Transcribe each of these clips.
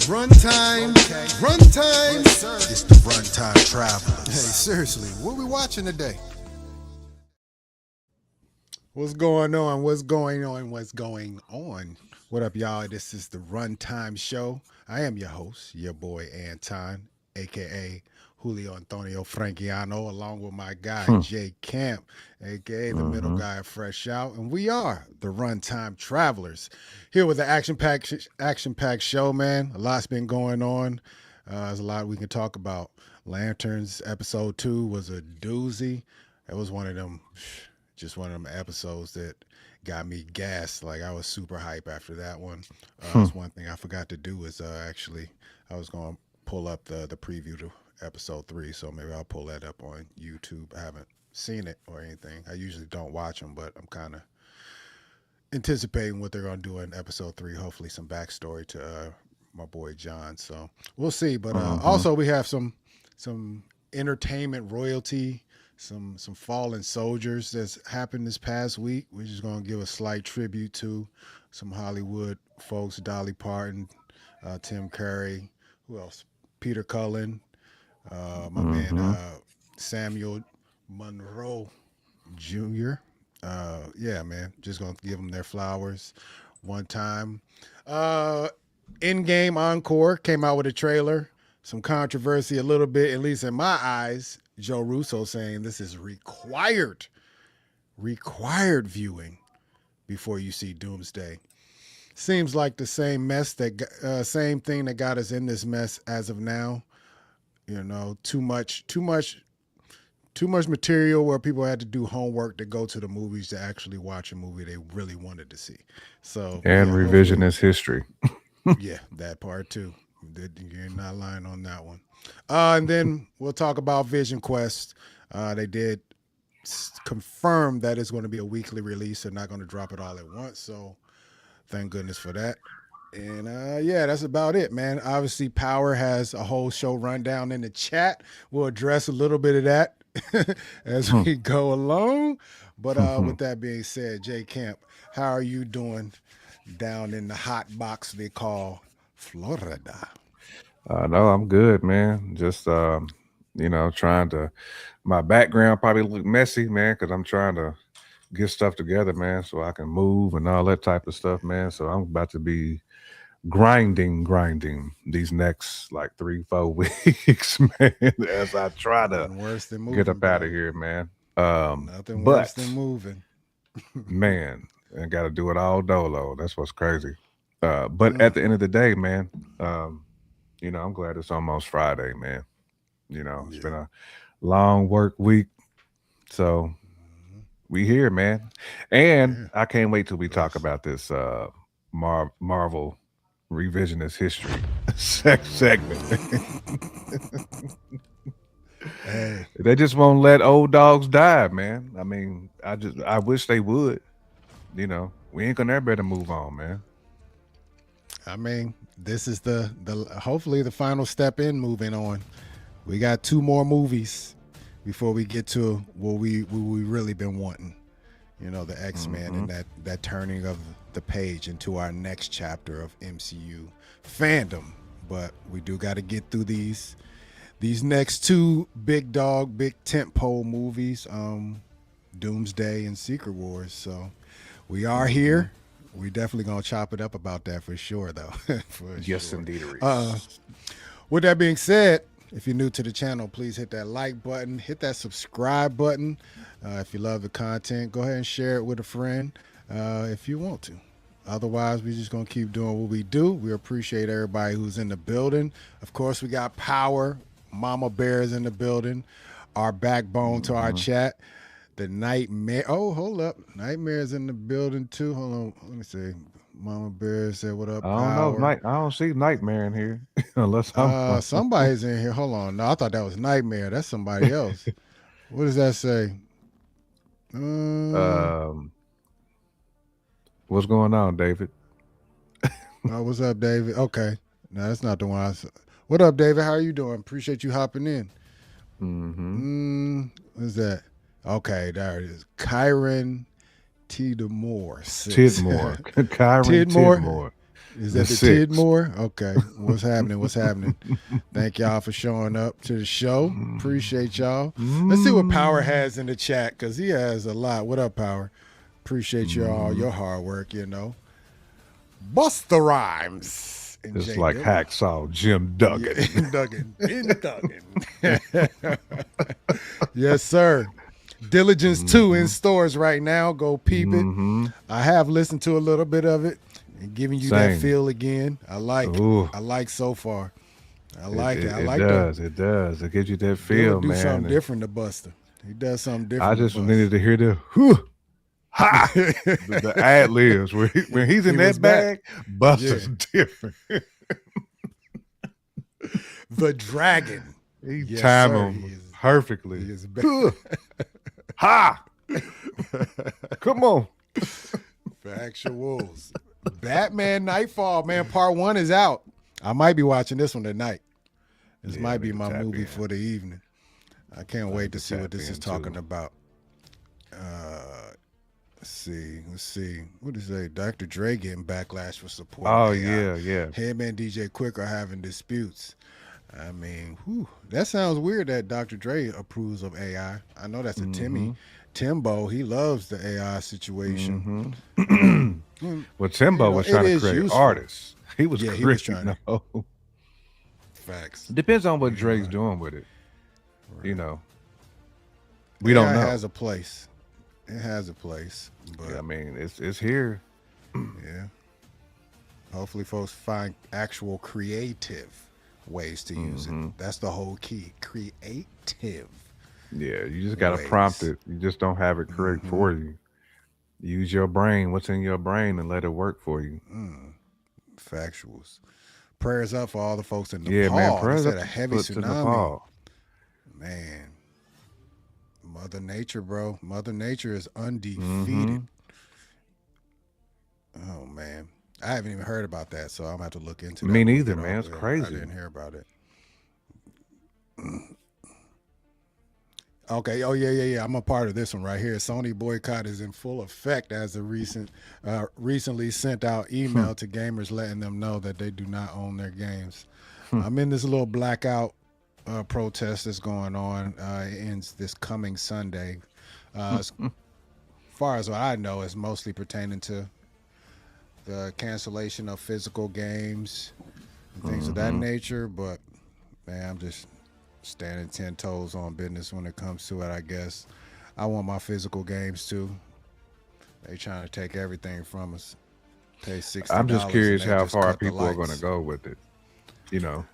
Runtime, runtime. It's the Runtime Travelers. Hey, seriously, what we watching today? What's going on? What's going on? What's going on? What up, y'all? This is the Runtime Show. I am your host, your boy Anton, aka Julio Antonio Franchiano, along with my guy Jay Camp, aka the middle guy fresh out, and we are the Runtime Travelers. Here with the action packed show, man. A lot's been going on. There's a lot we can talk about. Lanterns episode 2 was a doozy. It was one of them. Just one of them episodes that got me gassed. Like, I was super hype after that one. That's one thing I forgot to do is actually I was going to pull up the preview to episode 3, so maybe I'll pull that up on YouTube. I haven't seen it or anything. I usually don't watch them, but I'm kind of anticipating what they're going to do in episode 3. Hopefully some backstory to my boy John. So we'll see. But also we have some entertainment royalty, some fallen soldiers that's happened this past week. We're just going to give a slight tribute to some Hollywood folks: Dolly Parton, Tim Curry, who else? Peter Cullen, my man Samuel Monroe Jr. Yeah, man, just going to give them their flowers one time. In-game Encore came out with a trailer. Some controversy a little bit, at least in my eyes. Joe Russo saying this is required viewing before you see Doomsday. Seems like the same same thing that got us in this mess as of now. You know, too much material where people had to do homework to go to the movies to actually watch a movie they really wanted to see. So and yeah, revisionist history. yeah, that part too. You're not lying on that one. And then we'll talk about Vision Quest. They did confirm that it's going to be a weekly release. They're not going to drop it all at once. So thank goodness for that. And yeah, that's about it, man. Obviously, Power has a whole show rundown in the chat. We'll address a little bit of that as we go along. But with that being said, Jay Camp, how are you doing down in the hot box they call Florida? No, I'm good, man. Just trying to. My background probably look messy, man, because I'm trying to get stuff together, man, so I can move and all that type of stuff, man. So I'm about to be grinding these next like 3-4 weeks, man, as I try to worse than moving, get up out of here, man. Nothing worse than moving. Man, I got to do it all dolo. That's what's crazy. But at the end of the day, man, I'm glad it's almost Friday, man. It's been a long work week. So we here, man. And I can't wait till we talk about this Marvel revisionist history segment. Hey. They just won't let old dogs die, man. I mean, I wish they would. We ain't gonna ever better move on, man. I mean, this is the hopefully the final step in moving on. We got 2 more movies before we get to what we really been wanting. The X-Men and that turning of the page into our next chapter of MCU fandom. But we do got to get through these next 2 big tentpole movies, Doomsday and Secret Wars. So we are here. We definitely gonna chop it up about that for sure, though. Yes, indeed. With that being said, if you're new to the channel, please hit that like button, hit that subscribe button. If you love the content, go ahead and share it with a friend if you want to. Otherwise, we're just gonna keep doing what we do. We appreciate everybody who's in the building. Of course, we got Power, Mama Bear's in the building, our backbone to our chat. The Nightmare. Oh, hold up. Nightmare's in the building too. Hold on. Let me see. Mama Bear said, "What up, Power?" I don't know. I don't see Nightmare in here. Unless I'm somebody's in here. Hold on. No, I thought that was Nightmare. That's somebody else. What does that say? What's going on, David? What's up, David? Okay. No, that's not the one I saw. What up, David? How are you doing? Appreciate you hopping in. What's that? Okay, there it is. Kyron Tidmore. Tidmore. Kyron Tidmore. Is The that the six. Tidmore? Okay. What's happening? What's happening? Thank y'all for showing up to the show. Appreciate y'all. Let's see what Power Mm. has in the chat because he has a lot. What up, Power? Appreciate you all Mm. your hard work. Busta Rhymes and It's J like Dilla. hacksaw Jim Yeah, Duggan. Duggan. In Duggan. Yes, sir. Diligence 2 in Mm-hmm. stores right now. Go peep it. Mm-hmm. I have listened to a little bit of it and giving you that Same. feel again. I like. Ooh, I like so far. I it, like it. it I it like the does. It does. It gives you that Dilla feel, do something man. And different to Buster. He does something I different to just needed Bust. to hear the whew, ha, the ad libs where when he's in He was that back. bag, Buster's Yeah. different. The Dragon. He Yes, time sir. him perfectly. He is back. Huh, ha, come on. Factuals. Batman Nightfall, man. Part 1 is out. I might be watching this one tonight. This Yeah, might I be need to my tap movie in. for the evening. I can't I wait need to to see what tap this is in talking too. about. Let's see. What is it? Dr. Dre getting backlash for supporting Oh AI. yeah. Him and DJ Quick are having disputes. I mean, that sounds weird that Dr. Dre approves of AI. I know that's a Mm-hmm. Timbo. He loves the AI situation. Mm-hmm. Well, Timbo was It trying to is create useful. artists. He was Yeah, he was creating. trying to. No, Facts. depends on what You Drake's right. doing with it. You Right. know, we don't AI know. has a place. It has a place, Yeah, I but mean, it's here. yeah. Hopefully, folks find actual creative ways to use it. Mm-hmm. That's the whole key. Creative Yeah, you just gotta prompt ways. it. You just don't have it create Mm-hmm. for you. Use your brain. What's in your brain, and let it work for you. Factuals. Prayers up for all the folks in Yeah, man. Nepal. They Prayers said up a to heavy foot to tsunami. Nepal. Man, Mother Nature, bro. Mother Nature is Mm-hmm. undefeated. Oh man, I haven't even heard about that, so I'm gonna have to look into Me that when we neither, get man. off It's here. I crazy. didn't hear about it. Okay. Oh yeah. I'm a part of this one right here. Sony boycott is in full effect as a recently sent out Hmm. email to gamers letting them know that they do not own their games. Hmm. I'm in this little blackout protest that's going on. It ends this coming Sunday. As far as what I know, it's mostly pertaining to the cancellation of physical games and things of that Mm-hmm. nature. But man, I'm just standing 10 toes on business when it comes to it, I guess. I want my physical games too. They trying to take everything from us. Pay I'm just $60 and curious they how just far cut the people are going to lights. go with it. You know,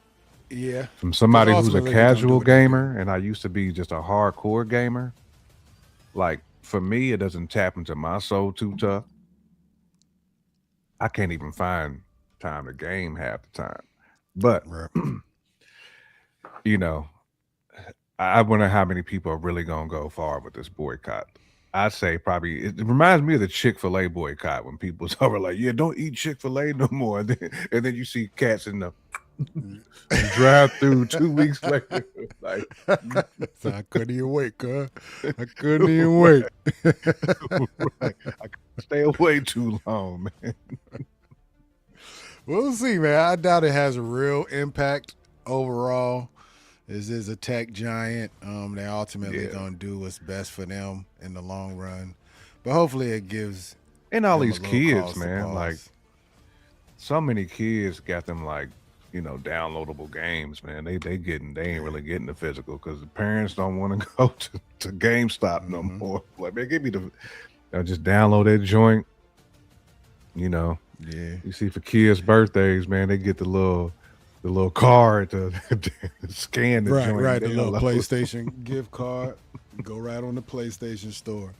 Yeah, from because somebody who's a ultimately they're gonna do casual what they do. gamer, and I used to be just a hardcore gamer. Like for me, it doesn't tap into my soul too tough. I can't even find time to game half the time. But Right. you know, I wonder how many people are really gonna go far with this boycott. I'd say probably it reminds me of the Chick-fil-A boycott when people were like, "Yeah, don't eat Chick-fil-A no more," and then you see cats in the drive through 2 weeks later, like, So I couldn't even wait, cuz. I couldn't even wait. right, I can't stay away too long, man. We'll see, man. I doubt it has a real impact overall. This is a tech giant. They ultimately Yeah, gonna do what's best for them in the long run. But hopefully it gives and all them a these little kids, cause to man, like pause. so many kids got them like downloadable games, man. They ain't Yeah. really getting the physical because the parents don't want to go to GameStop no Mm-hmm. more. Like, man, give me the just download that joint. You know, Yeah. you see for kids' birthdays, man, they get the little card to scan the joint and Right. The little download. PlayStation gift card. Go right on the PlayStation store.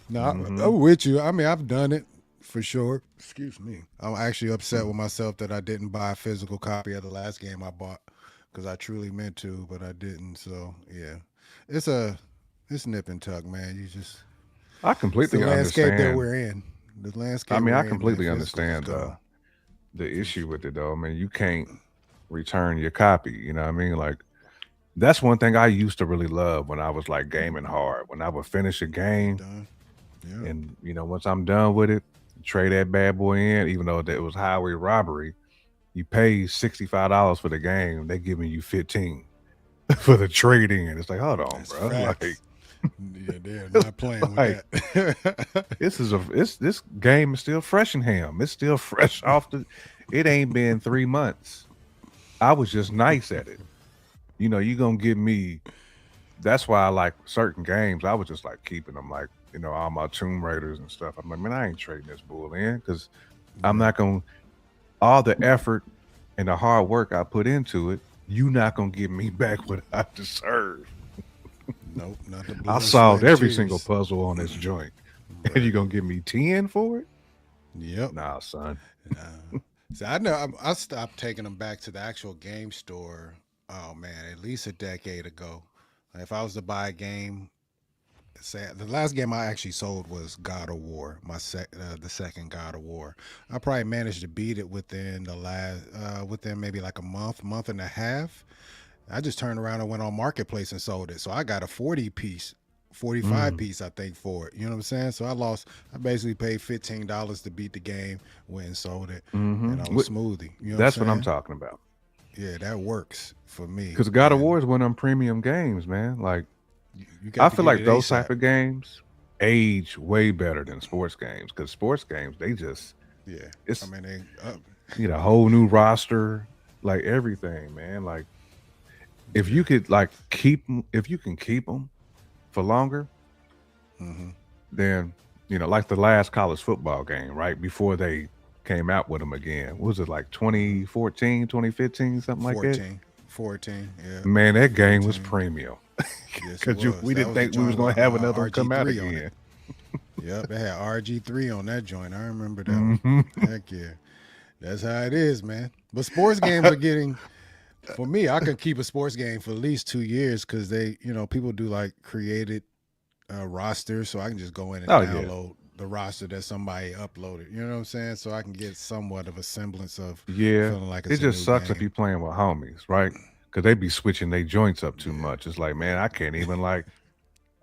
No, Mm-hmm. I'm with you. I mean, I've done it for sure. Excuse me. I'm actually upset with myself that I didn't buy a physical copy of the last game I bought because I truly meant to, but I didn't. So yeah, it's a it's nip and tuck, man. I It's the completely landscape that understand. we're in. The I landscape mean, I we're in, man. completely Physical is understand gone. the issue with it though. I mean, you can't return your copy. You know what I mean? Like that's one thing I used to really love when I was like gaming hard. When I would finish a You're game done. Yeah. and once I'm done with it, trade that bad boy in, even though that was highway robbery. You pay $65 for the game, they giving you 15 for the trade in. It's like, hold on, That's bro. Like, facts. Yeah, they're it's not playing with like that. this game is still fresh in ham. It's still fresh off the. It ain't been 3 months. I was just nice at it. You gonna give me. That's why I like certain games. I was just like keeping them, like all my Tomb Raiders and stuff. I'm like, man, I ain't trading this bull in because I'm Right. not gonna all the effort and the hard work I put into it. You not gonna give me back what I deserve. Nope, not the I blood, sweat, solved and every single tears. puzzle on this joint, and Right. you gonna give me 10 for it? Yep. Nah, son. So I know I stopped taking them back to the actual game store. Oh man, at least a decade ago. If I was to buy a game, say the last game I actually sold was God of War, the second God of War. I probably managed to beat it within the last within maybe like a month and a half. I just turned around and went on marketplace and sold it. So I got a 40 piece, 45 Mm. piece, I think, for it. You know what I'm saying? So I basically paid $15 to beat the game, went and sold it, and I was smoothie. You know what I'm That's what I'm saying? talking about. Yeah, that works for me. Because God of And War is one of them premium games, man. Like you I got to feel get like it those ASAP. type of games age way better than sports games. Because sports games, they just Yeah. I it's mean, they, a whole new roster, like everything, man. Like if yeah. you could like keep 'em- if you can keep them for longer, Mm-hmm. then like the last college football game, right before they came out with them again. What was it like Mm-hmm. 2014, 2015, something like that? 14. 14. Yeah. Man, that game was 14. premium Yes, it because was. we That didn't was the think we was joint gonna with have another one come out RG3 on it. again. Yep, they had RG3 on that joint. I remember that one. Hmm. Heck yeah. That's how it is, man. But sports games are getting, for me, I could keep a sports game for at least 2 years because people do like created rosters. So I can just go in and Oh yeah, download the roster that somebody uploaded. You know what I'm saying? So I can get somewhat of a semblance of yeah. feeling like It it's a just new sucks if game. you playing with homies, right? Because they be switching their joints up too Yeah. much. It's like, man, I can't even like.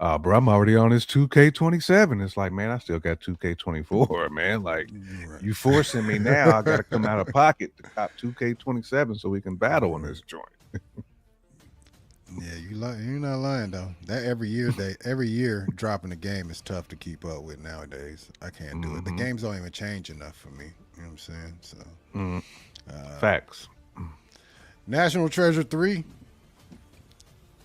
Bro, I'm already on this 2K27. It's like, man, I still got 2K24, man. Like, you forcing me now. I got to come out of pocket to cop 2K27 so we can battle on Right. this joint. Yeah, you're not lying though. That every year dropping the game is tough to keep up with nowadays. I can't do it. The Hmm. games don't even change enough for me. You know what I'm saying? So, Mm, uh, facts. National Treasure 3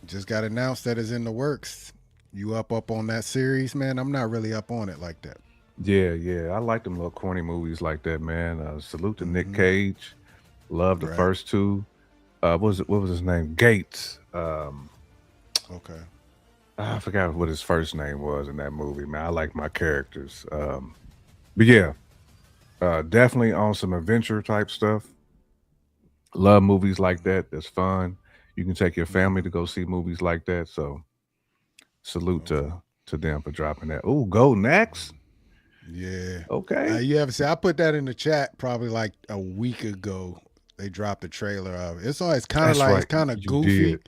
just got announced that is in the works. You up on that series, man? I'm not really up on it like that. Yeah, yeah. I like them little corny movies like that, man. Salute to Nick Hmm. Cage. Love the Right. first two. What was his name? Gates. Okay. I forgot what his first name was in that movie, man. I like my characters. But yeah, definitely on some adventure type stuff. Love movies like that. That's fun. You can take your family Hmm. to go see movies like that. So salute Okay. to them for dropping that. Oh, go next. Yeah. Okay. You have to say I put that in the chat probably like a week ago. They dropped the trailer of it. It's kind of That's like it's right. kind of You goofy. did.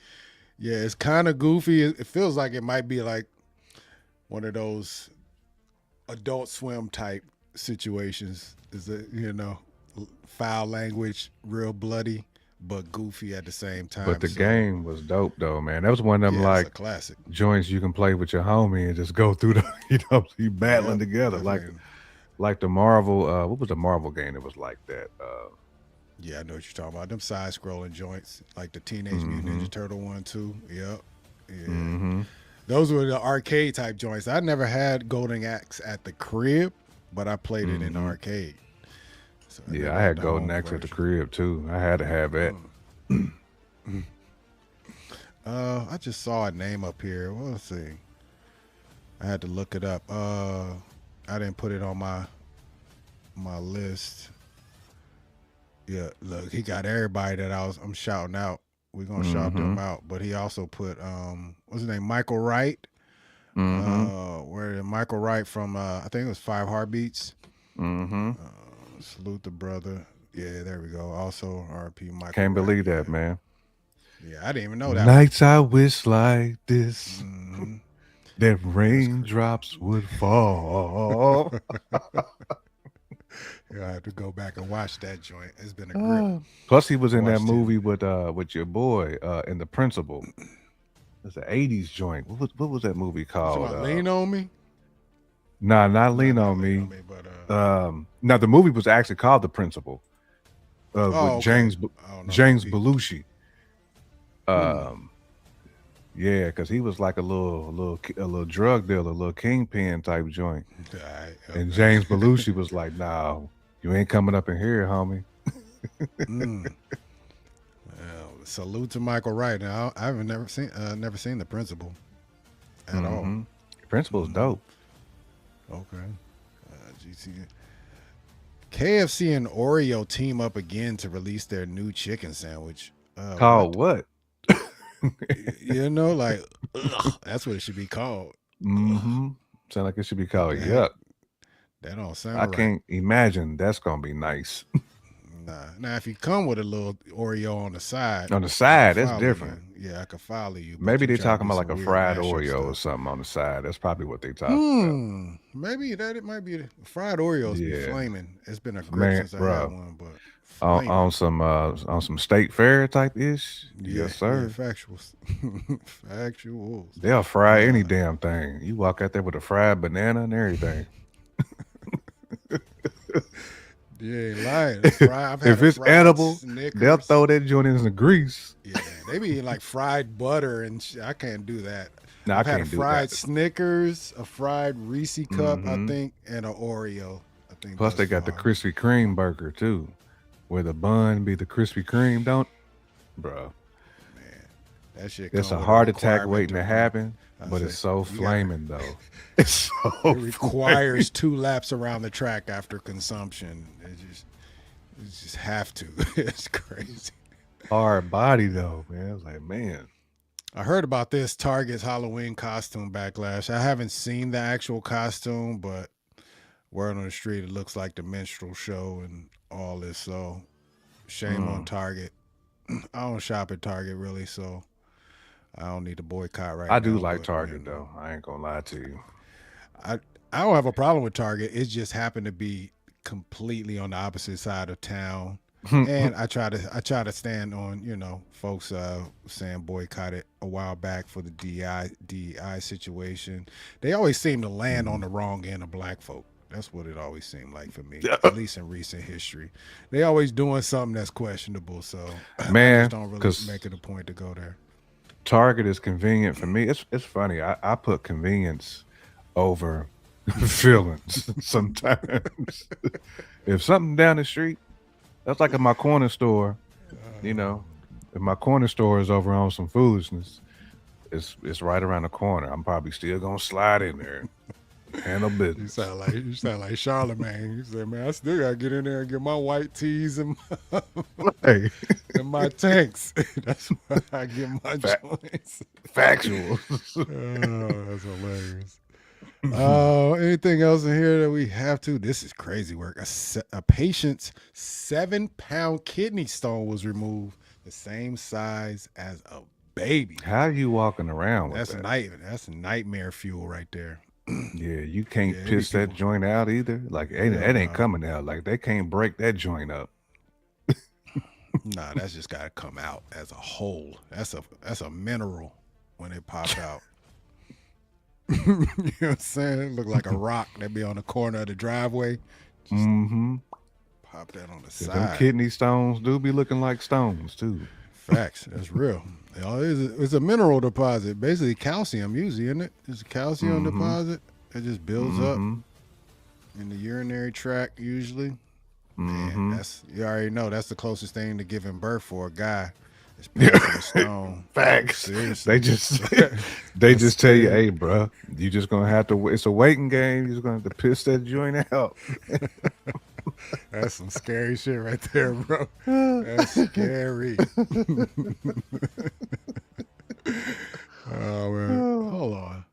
Yeah, it's kind of goofy. It feels like it might be like one of those Adult Swim type situations. Is it foul language, real bloody, but goofy at the same But time. the So game was dope though, man. That was one of them yeah, it's a like classic. joints you can play with your homie and just go through the you battling Yep, together definitely. like the Marvel what was the Marvel game that was like that? Yeah, I know what you're talking about. Them side scrolling joints, like the Teenage Mutant Mm-hmm. Ninja Turtle one too. Yep. Yeah. Mm-hmm. Those were the arcade type joints. I never had Golden Axe at the crib, but I played it in the Mm-hmm. arcade. So I Yeah, never I had had the Golden home Axe at the version. crib too. I had to have that. I just saw a name up here. Well, let's see. I had to look it up. I didn't put it on my list. Yeah, look, he got everybody that I'm shouting out. We're gonna shout Mm-hmm. them out. But he also put what's his name? Michael Wright. Mm-hmm. Where Michael Wright from I think it was Five Heartbeats. Mm-hmm. Salute the brother. Yeah, there we go. Also RP Michael Can't Wright. believe that, Yeah. man. Yeah, I didn't even know that one. Nights I wish like this Hmm. that That's crazy. raindrops would fall. I have to go back and watch that joint. It's been a grip. Plus, he was I in that watched it. movie with your boy in the Principal. It's an '80s joint. What was that movie You talking called? about Lean on Me? Nah, not No, Lean not on Lean Me. on Me, but Now the movie was actually called The Principal. With oh, okay. I don't know that. James Belushi. Hmm. Um, yeah, because he was like a little drug dealer, a little kingpin type joint. All right, And okay. James Belushi was like, "Nah, you ain't coming up in here, homie." Mm. Well, salute to Michael Wright. Now, I haven't never seen the principal at all. Mm-hmm. Principal's Hmm. dope. Okay. GT. KFC and Oreo team up again to release their new chicken sandwich. Called What? what? You know, like, ugh, that's what it should be called. Ugh, Mm-hmm. Sound like it should be called that Yuck. that don't I sound right. can't imagine that's gonna be nice. Nah. Now, if you come with a little Oreo on the side, On the I could side, that's follow you. different. Yeah, I could follow you. But Maybe you they try to talking do about like some a weird fried mashup Oreo or stuff. something on the side. That's probably what they talking about. Maybe it might be fried Oreos be Yeah, flaming. It's been a grip man, since I had bro. one, but On flaming. some state fair type ish. Yeah, Yes, yeah, sir. factuals, factuals. They'll fry any Uh, damn thing. You walk out there with a fried banana and everything. you ain't lying. A fry. I've had If a it's fried edible, they'll Snickers. throw that joint in the grease. Yeah, they be like fried butter and I can't do that. No, I I've had a can't do that. fried Snickers, a fried Reese cup, I Hmm. think, and an Oreo. I think Plus, thus they got the far. Krispy Kreme burger too, where the bun be the Krispy Kreme. Don't, bro. Man, that shit It's come a with a heart attack requirement waiting to to run. happen, I but say it's so you gotta. flaming though. It's It so flaming. requires 2 laps around the track after consumption. It just have to. It's crazy. Hard body though, man. It's like, man. I heard about this Target's Halloween costume backlash. I haven't seen the actual costume, but word on the street, it looks like the minstrel show and all this. So shame on Mm. Target. I don't shop at Target really, so I don't need to boycott right I do now. like But Target though. I ain't gonna lie to you. I I don't have a problem with Target. It just happened to be completely on the opposite side of town. And I try to stand on, folks saying boycott it a while back for the DI situation. They always seem to land on the wrong end of black folk. That's what it always seemed like for me, at least in recent history. They always doing something that's questionable, so I just Man, don't really because make it a point to go there. Target is convenient for me. It's funny. I put convenience over feelings sometimes. If something down the street, that's like in my corner store, you know, if my corner store is over on some foolishness, it's right around the corner. I'm probably still gonna slide in there, handle You business. sound like you sound like Charlemagne. You said, "Man, I still gotta get in there and get my white teas and Hey, and my tanks. That's why I get my fa- joints." factual. Oh, that's hilarious. Anything else in here that we have to? This is crazy work. A patient's 7-pound kidney stone was removed, the same size as a baby. How you walking around with That's that? that's nightmare fuel right there. Yeah, you can't Yeah, it be piss that people. joint out either. Like Hell it ain't no. coming out. Like they can't break that joint up. Nah, that's just gotta come out as a whole. That's a mineral when it pop out. You know what I'm saying? It look like a rock that be on the corner of the driveway. Just Mm-hmm. pop that on the 'Cause them side. kidney stones do be looking like stones too. Facts. That's real. It's a mineral deposit. Basically calcium usually, isn't it? It's a calcium Mm-hmm. deposit. It just builds up Mm-hmm. in the urinary tract usually. Man, Mm-hmm. you already know that's the closest thing to giving birth for a guy. It's passing a stone. Facts. They Seriously. just they That's just tell you, scary. hey, bro, you just gonna have to. It's a waiting game. You're just gonna have to piss that joint out. That's some scary shit right there, bro. That's scary. Oh man. Hold on.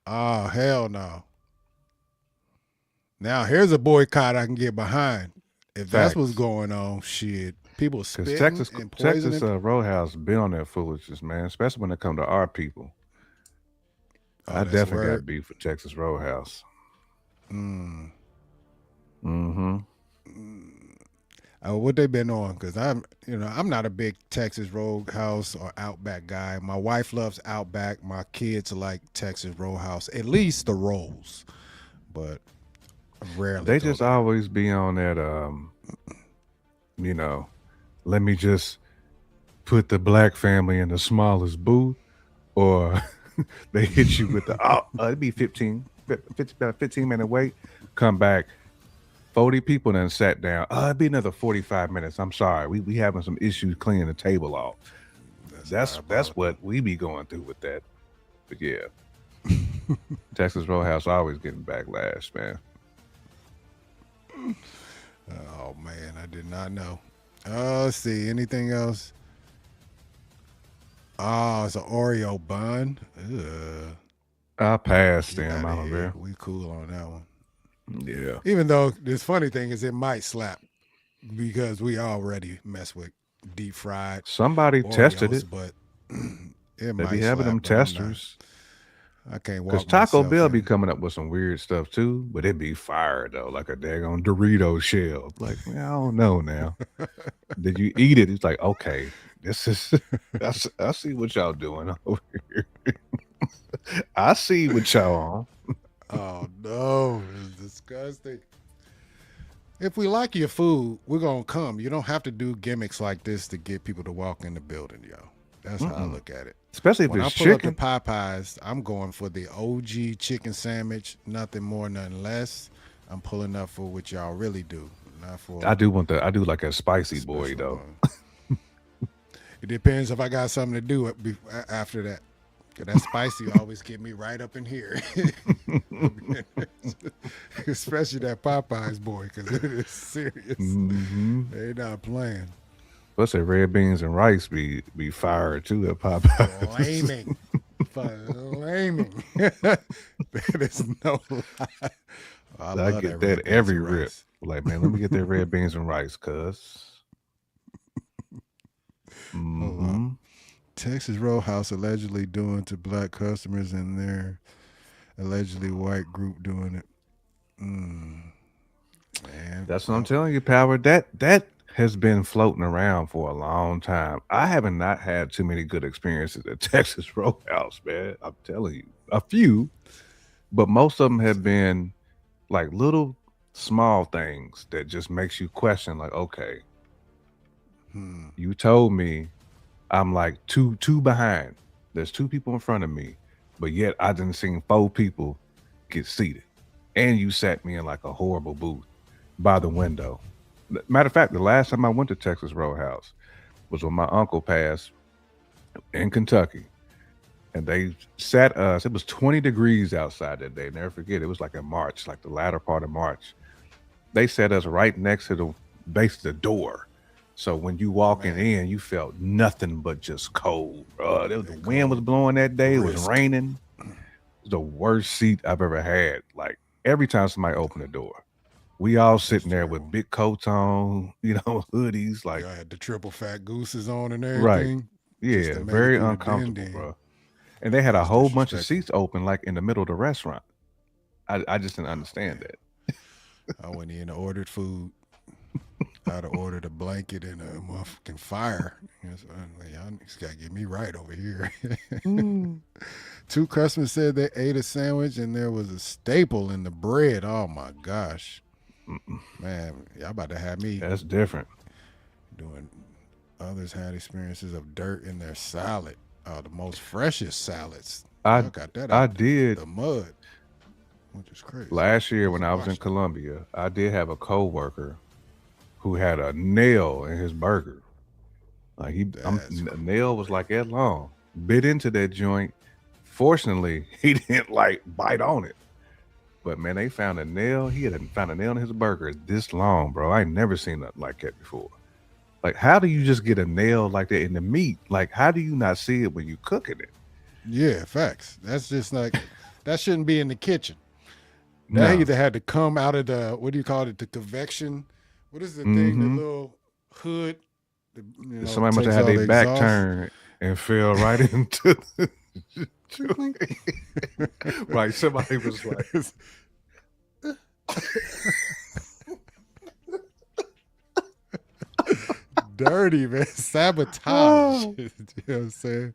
Oh hell no. Now here's a boycott I can get behind. If that's what's Facts. going on, shit. People Because spitting and Texas poisoning. Roadhouse been on that foolishness, man. Especially when it come to our people. Oh, I that's a definitely word. got beef with Texas Roadhouse. Mm. Mm-hmm. What they been on? Because I'm not a big Texas Roadhouse or Outback guy. My wife loves Outback. My kids like Texas Roadhouse, at least the rolls, but I rarely They go just there. always be on that you know, let me just put the black family in the smallest booth, or they hit you with the it'd be 15, about a 15-minute wait. Come back, 40 people then sat down. It'd be another 45 minutes. I'm sorry, we having some issues cleaning the table off. That's That's diabolical. what we be going through with that. But yeah, Texas Roadhouse always getting backlash, man. Oh man, I did not know. Let's see. Anything else? Oh, it's an Oreo bun. Ugh. I passed Get them. out I of don't here. care. We cool on that one. Yeah. Even though this funny thing is, it might slap because we already mess with deep fried Somebody tested Oreos, it. but it They be might having slap. them But I'm not. testers. I can't Cause walk Taco myself Bell be in. coming up with some weird stuff too, but it be fire though, like a daggone Dorito shell. Like, man, I don't know now. Did you eat it? It's like, okay, this is I see what y'all doing over here. I see what y'all on. Oh no, it's disgusting. If we like your food, we're gonna come. You don't have to do gimmicks like this to get people to walk in the building, yo. That's how I Mm-mm. look at it. Especially if When I it's pull up to chicken. Popeyes, I'm going for the OG chicken sandwich, nothing more, nothing less. I'm pulling up for what y'all really do, not for I do like a the spicy boy special though. one. It depends if I got something to do after that. Cause that spicy always get me right up in here, especially that Popeyes boy, cause it is serious. Mm-hmm. They not playing. Plus that red beans and rice be fire too at Popeyes. Flaming, flaming. That is no lie. I I love that get that red beans every and rip. rice. Like, man, let me get that red beans and rice, cuz. Hold up. Mm-hmm. Texas Roadhouse allegedly doing to black customers and their allegedly white group doing it. Mm, man, That's what I'm telling you, Power. That has been floating around for a long time. I haven't not had too many good experiences at Texas Roadhouse, man. I'm telling you. A few, but most of them have been like little small things that just makes you question, like, okay, hmm, you told me I'm like two behind. There's two people in front of me, but yet I didn't see four people get seated. And you sat me in like a horrible booth by the window. Matter of fact, the last time I went to Texas Roadhouse was when my uncle passed in Kentucky. And they sat us, it was 20 degrees outside that day. Never forget, it was like in March, like the latter part of March. They sat us right next to the base of the door. So when you walking man, in, you felt nothing but just cold. The that wind was cold blowing that day. It was brisk. raining. It was the worst seat I've ever had. Like every time somebody opened the door, we all That's sitting there with terrible. big coats on, hoodies. Like, Y'all had the triple fat gooses on and right. everything just to Yeah, make it very through the din uncomfortable, din. bro. And they had a That's whole bunch of disrespectful. seats open, like in the middle of the restaurant. I just didn't Oh understand man, that. I went in and ordered food. I'd have ordered a blanket and a motherfucking fire. Yes, y'all niggas gotta get me right over here. Mm. Two customers said they ate a sandwich and there was a staple in the bread. Oh my gosh. Mm-mm. Man, y'all about to have me That's different. doing. Others had experiences of dirt in their salad. The most freshest salads. I Y'all got that I out did the mud, which is crazy. last year Just when I was in washed it. Columbia. I did have a coworker who had a nail in his burger. Like That's a nail was like that long. Bit into that joint. Fortunately, he didn't like bite on it. But man, they found a nail. He had found a nail in his burger this long, bro. I ain't never seen nothing like that before. Like, how do you just get a nail like that in the meat? Like, how do you not see it when you cooking it? yeah, facts. That's just like that shouldn't be in the kitchen. That No. either had to come out of the what do you call it? The convection. What is the thing? The Mm-hmm. little hood. The, Somebody must have takes had all their the back exhaust. turned and fell right into the right. Somebody was like, dirty, man. Sabotage. Oh. You know what I'm saying?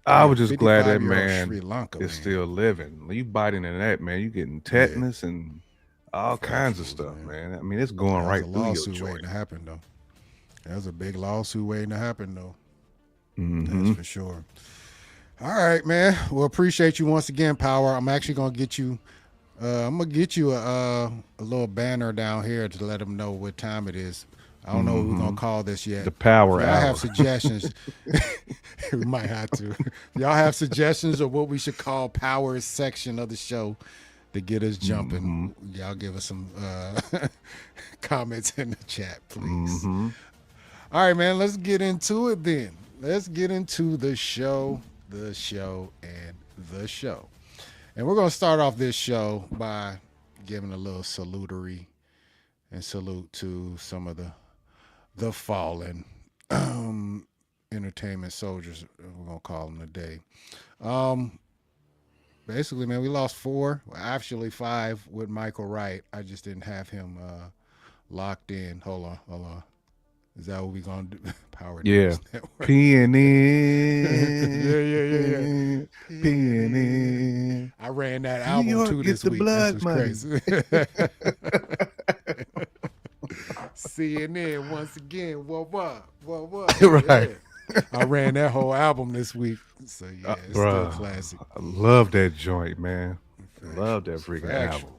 I Yeah, was just glad that 55-year-old man Sri Lanka, is man. still living. You biting in that, man, you getting tetanus and all kinds of Factuals, stuff, man. man. I mean, it's going That was right a through your lawsuit waiting joint. to happen, though. That was a big lawsuit waiting to happen, though. Mm-hmm. That's for sure. All right, man. Well, appreciate you once again, Power. I'm actually gonna get you. I'm gonna get you a little banner down here to let them know what time it is. I don't know what we're gonna call this yet. The power If y'all hour. have suggestions, we might have to. If y'all have suggestions of what we should call Power's section of the show to get us jumping, y'all give us some comments in the chat, please. All right, man. Let's get into it then. Let's get into the show, and the show. And we're going to start off this show by giving a little salute to some of the fallen entertainment soldiers, we're going to call them today. Basically, man, we lost 4, actually 5 with Michael Wright. I just didn't have him locked in. Hold on. Is that what we gonna do? Power News Network. PNN. Yeah. PNN. I ran that New album York too gets this the week. blood This was money. crazy. CNN once again. What? Right. Yeah. I ran that whole album this week. So yeah, it's still classic. I love that joint, man. Love that freaking album.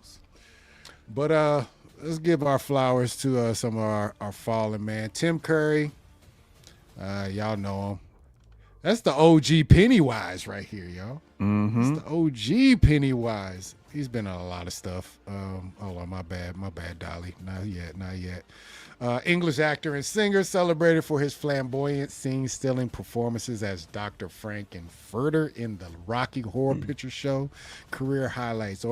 But let's give our flowers to some of our fallen, man. Tim Curry. Y'all know him. That's the OG Pennywise right here, y'all. Mm-hmm. It's the OG Pennywise. He's been on a lot of stuff. Hold on, my bad, Dolly. Not yet. English actor and singer, celebrated for his flamboyant scene-stealing performances as Dr. Frankenfurter in the Rocky Horror Picture Show. Career highlights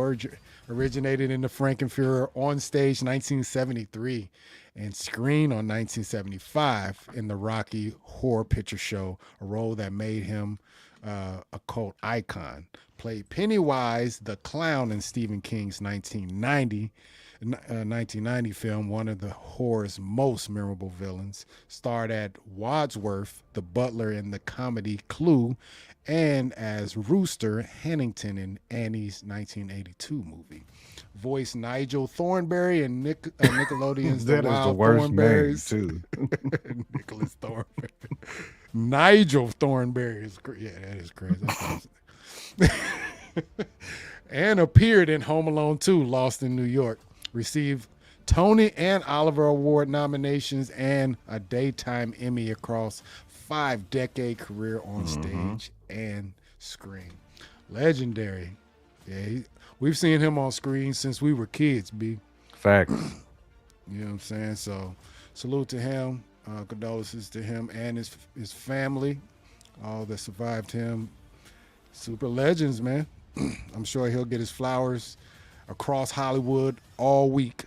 originated in the Frankenfurter on stage 1973 and screened on 1975 in the Rocky Horror Picture Show, a role that made him a cult icon. Played Pennywise the Clown in Stephen King's 1990 film, one of the horror's most memorable villains. Starred at Wadsworth, the butler in the comedy Clue, and as Rooster Hannington in Annie's 1982 movie. Voiced Nigel Thornberry in Nickelodeon's That The is Wild the worst Thornberries. name, too. Nicholas Thornberry. Nigel Thornberry is yeah, that is crazy. And appeared in Home Alone 2, Lost in New York. Received Tony and Oliver Award nominations and a Daytime Emmy across 5-decade career on stage and screen. Legendary. Yeah, we've seen him on screen since we were kids, B. Facts. You know what I'm saying? So salute to him. Condolences to him and his family, all that survived him. Super legends, man. I'm sure he'll get his flowers across Hollywood all week.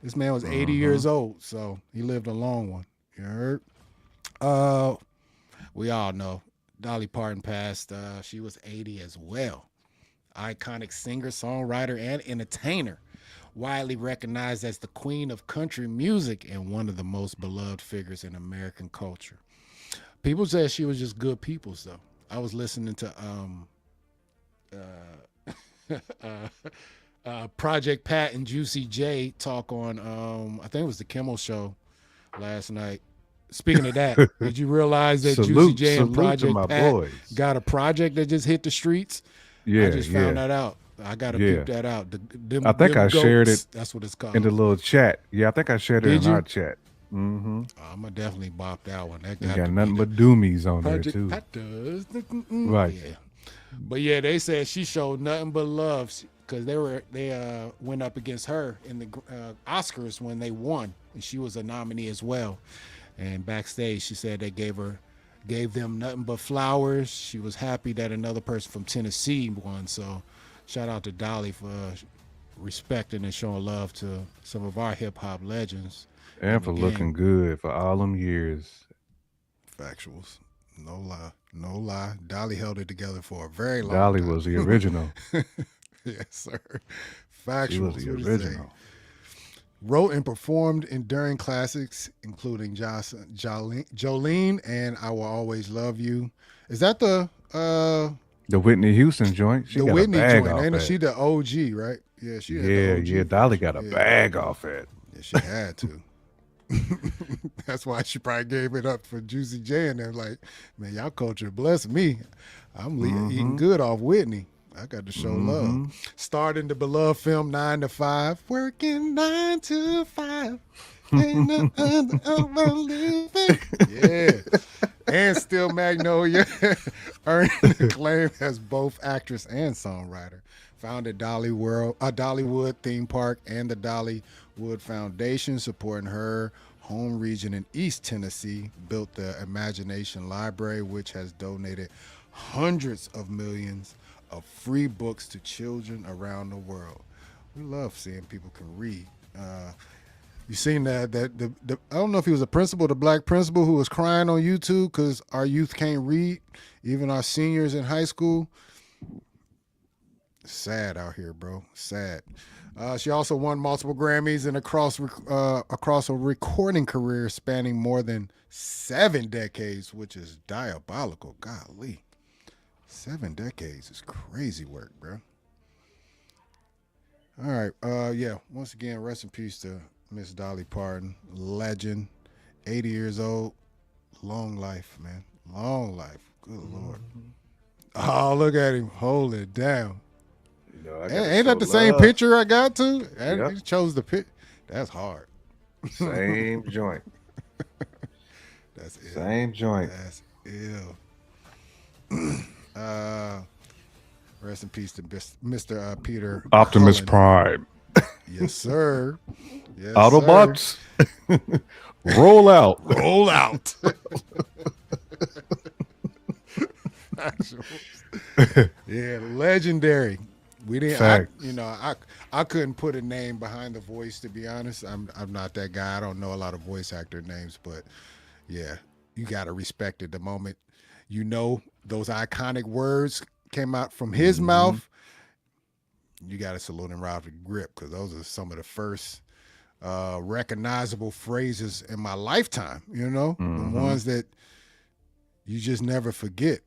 This man was 80 years old, so he lived a long one. You heard? We all know Dolly Parton passed. She was 80 as well. Iconic singer, songwriter, and entertainer. Widely recognized as the queen of country music and one of the most beloved figures in American culture. People said she was just good people, though. I was listening to Project Pat and Juicy J talk on I think it was the Kimmel Show last night. Speaking of that, did you realize that Juicy J and Project Pat got a project that just hit the streets? Yeah, I just found that out. I gotta peep that out. I think I shared it. That's what it's called In the little chat. Yeah, I think I shared it Did in you? our chat. Mm-hmm. I'm gonna definitely bop that one. That You got got to nothing be but doomies on there Project too. Pat does. Right. Yeah. But yeah, they said she showed nothing but love because they went up against her in the Oscars when they won, and she was a nominee as well. And backstage, she said they gave them nothing but flowers. She was happy that another person from Tennessee won. So shout out to Dolly for respecting and showing love to some of our hip hop legends. And for looking good for all them years. Factuals. No lie. Dolly held it together for a very long Dolly time. was the original. Yes, sir. Factuals. She was the original. Wrote and performed enduring classics, including Jolene and I Will Always Love You. Is that The Whitney Houston joint, she the got a Whitney bag joint? off Ain't it? that. She the OG, right? Yeah, she had the Yeah, OG yeah. Dolly version. got a Yeah. bag off that. Yeah, she had to. That's why she probably gave it up for Juicy J. And they're like, man, y'all culture bless me. I'm eating good off Whitney. I got to show love. Starred in the beloved film 9 to 5. Working 9 to 5. Ain't no other of my living. Yeah. And still Magnolia. Earning acclaim as both actress and songwriter. Founded Dollywood theme park and the Dollywood Foundation, supporting her home region in East Tennessee. Built the Imagination Library, which has donated hundreds of millions of free books to children around the world. We love seeing people can read. You seen that the I don't know if he was a principal, the black principal who was crying on YouTube because our youth can't read, even our seniors in high school. Sad out here, bro. Sad. She also won multiple Grammys and across a recording career spanning more than 7 decades, which is diabolical. Golly, 7 decades is crazy work, bro. All right. Yeah. Once again, rest in peace to Miss Dolly Parton, legend, 80 years old, long life, man, long life. Good Lord. Oh, look at him, hold it down. You know, I Ain't that the same picture I got too? Yep. He chose the pic. That's hard. Same joint. That's ill. Same joint. That's ill. Rest in peace to Mr. Peter Optimus Cullen. Prime. Yes, sir. Yes, Autobots, roll out. Roll out. Yeah, legendary. We didn't. I couldn't put a name behind the voice, to be honest. I'm not that guy. I don't know a lot of voice actor names, but yeah, you gotta respect it. The moment you know those iconic words came out from his mouth, you gotta salute him right off the grip, because those are some of the first recognizable phrases in my lifetime. You know, the ones that you just never forget.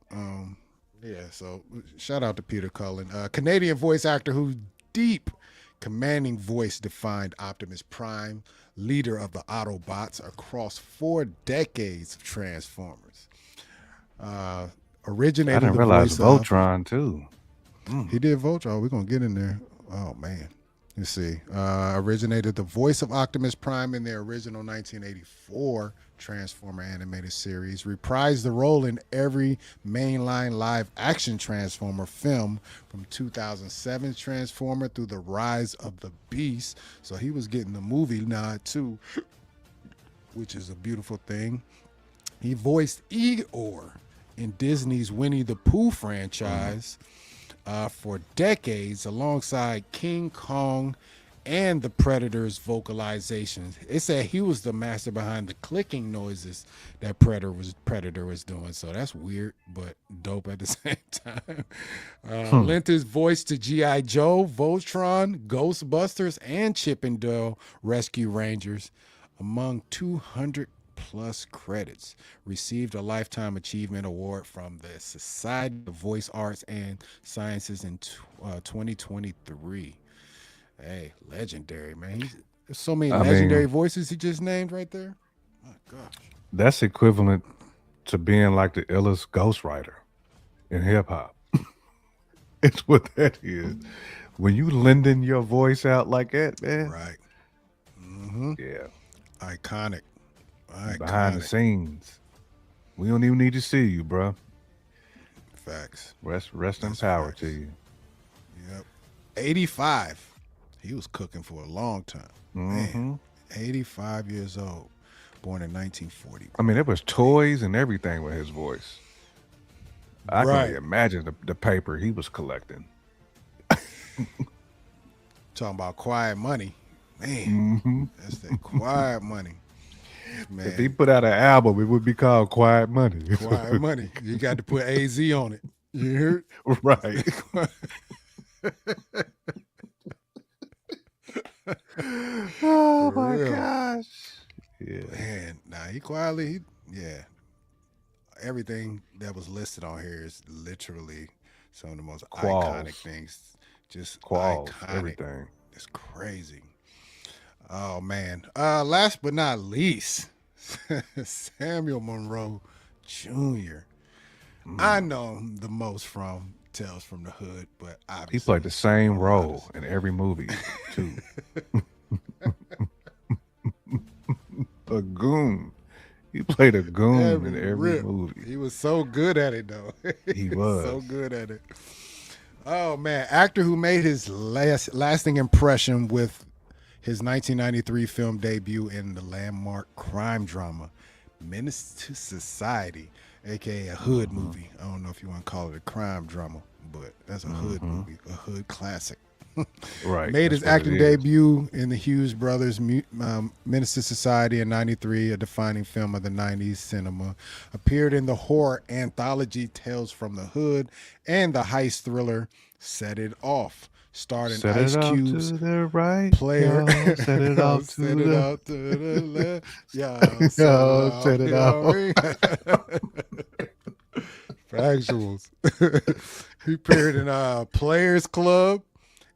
Yeah, so shout out to Peter Cullen, Canadian voice actor whose deep, commanding voice defined Optimus Prime, leader of the Autobots across 4 decades of Transformers. Originated I didn't the realize voice Voltron too. He did Voltron. We're going to get in there. Oh, man. Let's see. Originated the voice of Optimus Prime in their original 1984 Transformer animated series. Reprised the role in every mainline live action Transformer film from 2007's Transformer through the Rise of the Beast. So he was getting the movie nod too, which is a beautiful thing. He voiced Eeyore in Disney's Winnie the Pooh franchise for decades, alongside King Kong and the Predator's vocalizations. It said he was the master behind the clicking noises that Predator was doing. So that's weird, but dope at the same time. Lent his voice to G.I. Joe, Voltron, Ghostbusters, and Chip and Dale Rescue Rangers, among 200 plus credits. Received a Lifetime Achievement Award from the Society of Voice Arts and Sciences in 2023. Hey, legendary, man. There's so many legendary voices he just named right there. My gosh. That's equivalent to being like the illest ghostwriter in hip hop. It's what that is. When you lending your voice out like that, man. Right. Yeah. Iconic. Behind the scenes. We don't even need to see you, bro. Facts. Rest in power to you. Yep. 85. He was cooking for a long time. Man, 85 years old. Born in 1940. I mean, there was toys and everything with his voice. I can only imagine the paper he was collecting. Talking about quiet money. Man, that's that quiet money. Man. If he put out an album, it would be called Quiet Money. Quiet Money. You got to put AZ on it. You heard? Right. Oh For my real. gosh. Yeah. Man, nah, he quietly, yeah. Everything that was listed on here is literally some of the most iconic Qualls. things. Just Qualls. iconic. Everything. It's crazy. Oh man. Last but not least, Samuel Monroe Jr. I Mm. know him the most from Tales from the Hood, but He played the obviously same a lot role of in every movie, too. A goon. He played a goon in every every rip. movie. He was so good at it though. He He was was. so good at it. Oh man, actor who made his lasting impression with his 1993 film debut in the landmark crime drama Menace to Society, aka a hood Mm-hmm. movie. I don't know if you want to call it a crime drama, but that's a hood Mm-hmm. movie, a hood classic. Right. Made That's his what it acting is. debut in the Hughes Brothers Menace to Society in '93, a defining film of the '90s cinema. Appeared in the horror anthology Tales from the Hood and the heist thriller Set It Off, starring Set it Ice off Cube's to the right, player. y'all. Set it off Set to it the out to the left. Yeah, set it y'all. off. Set it You know what off. I mean? Factuals. He appeared in Players Club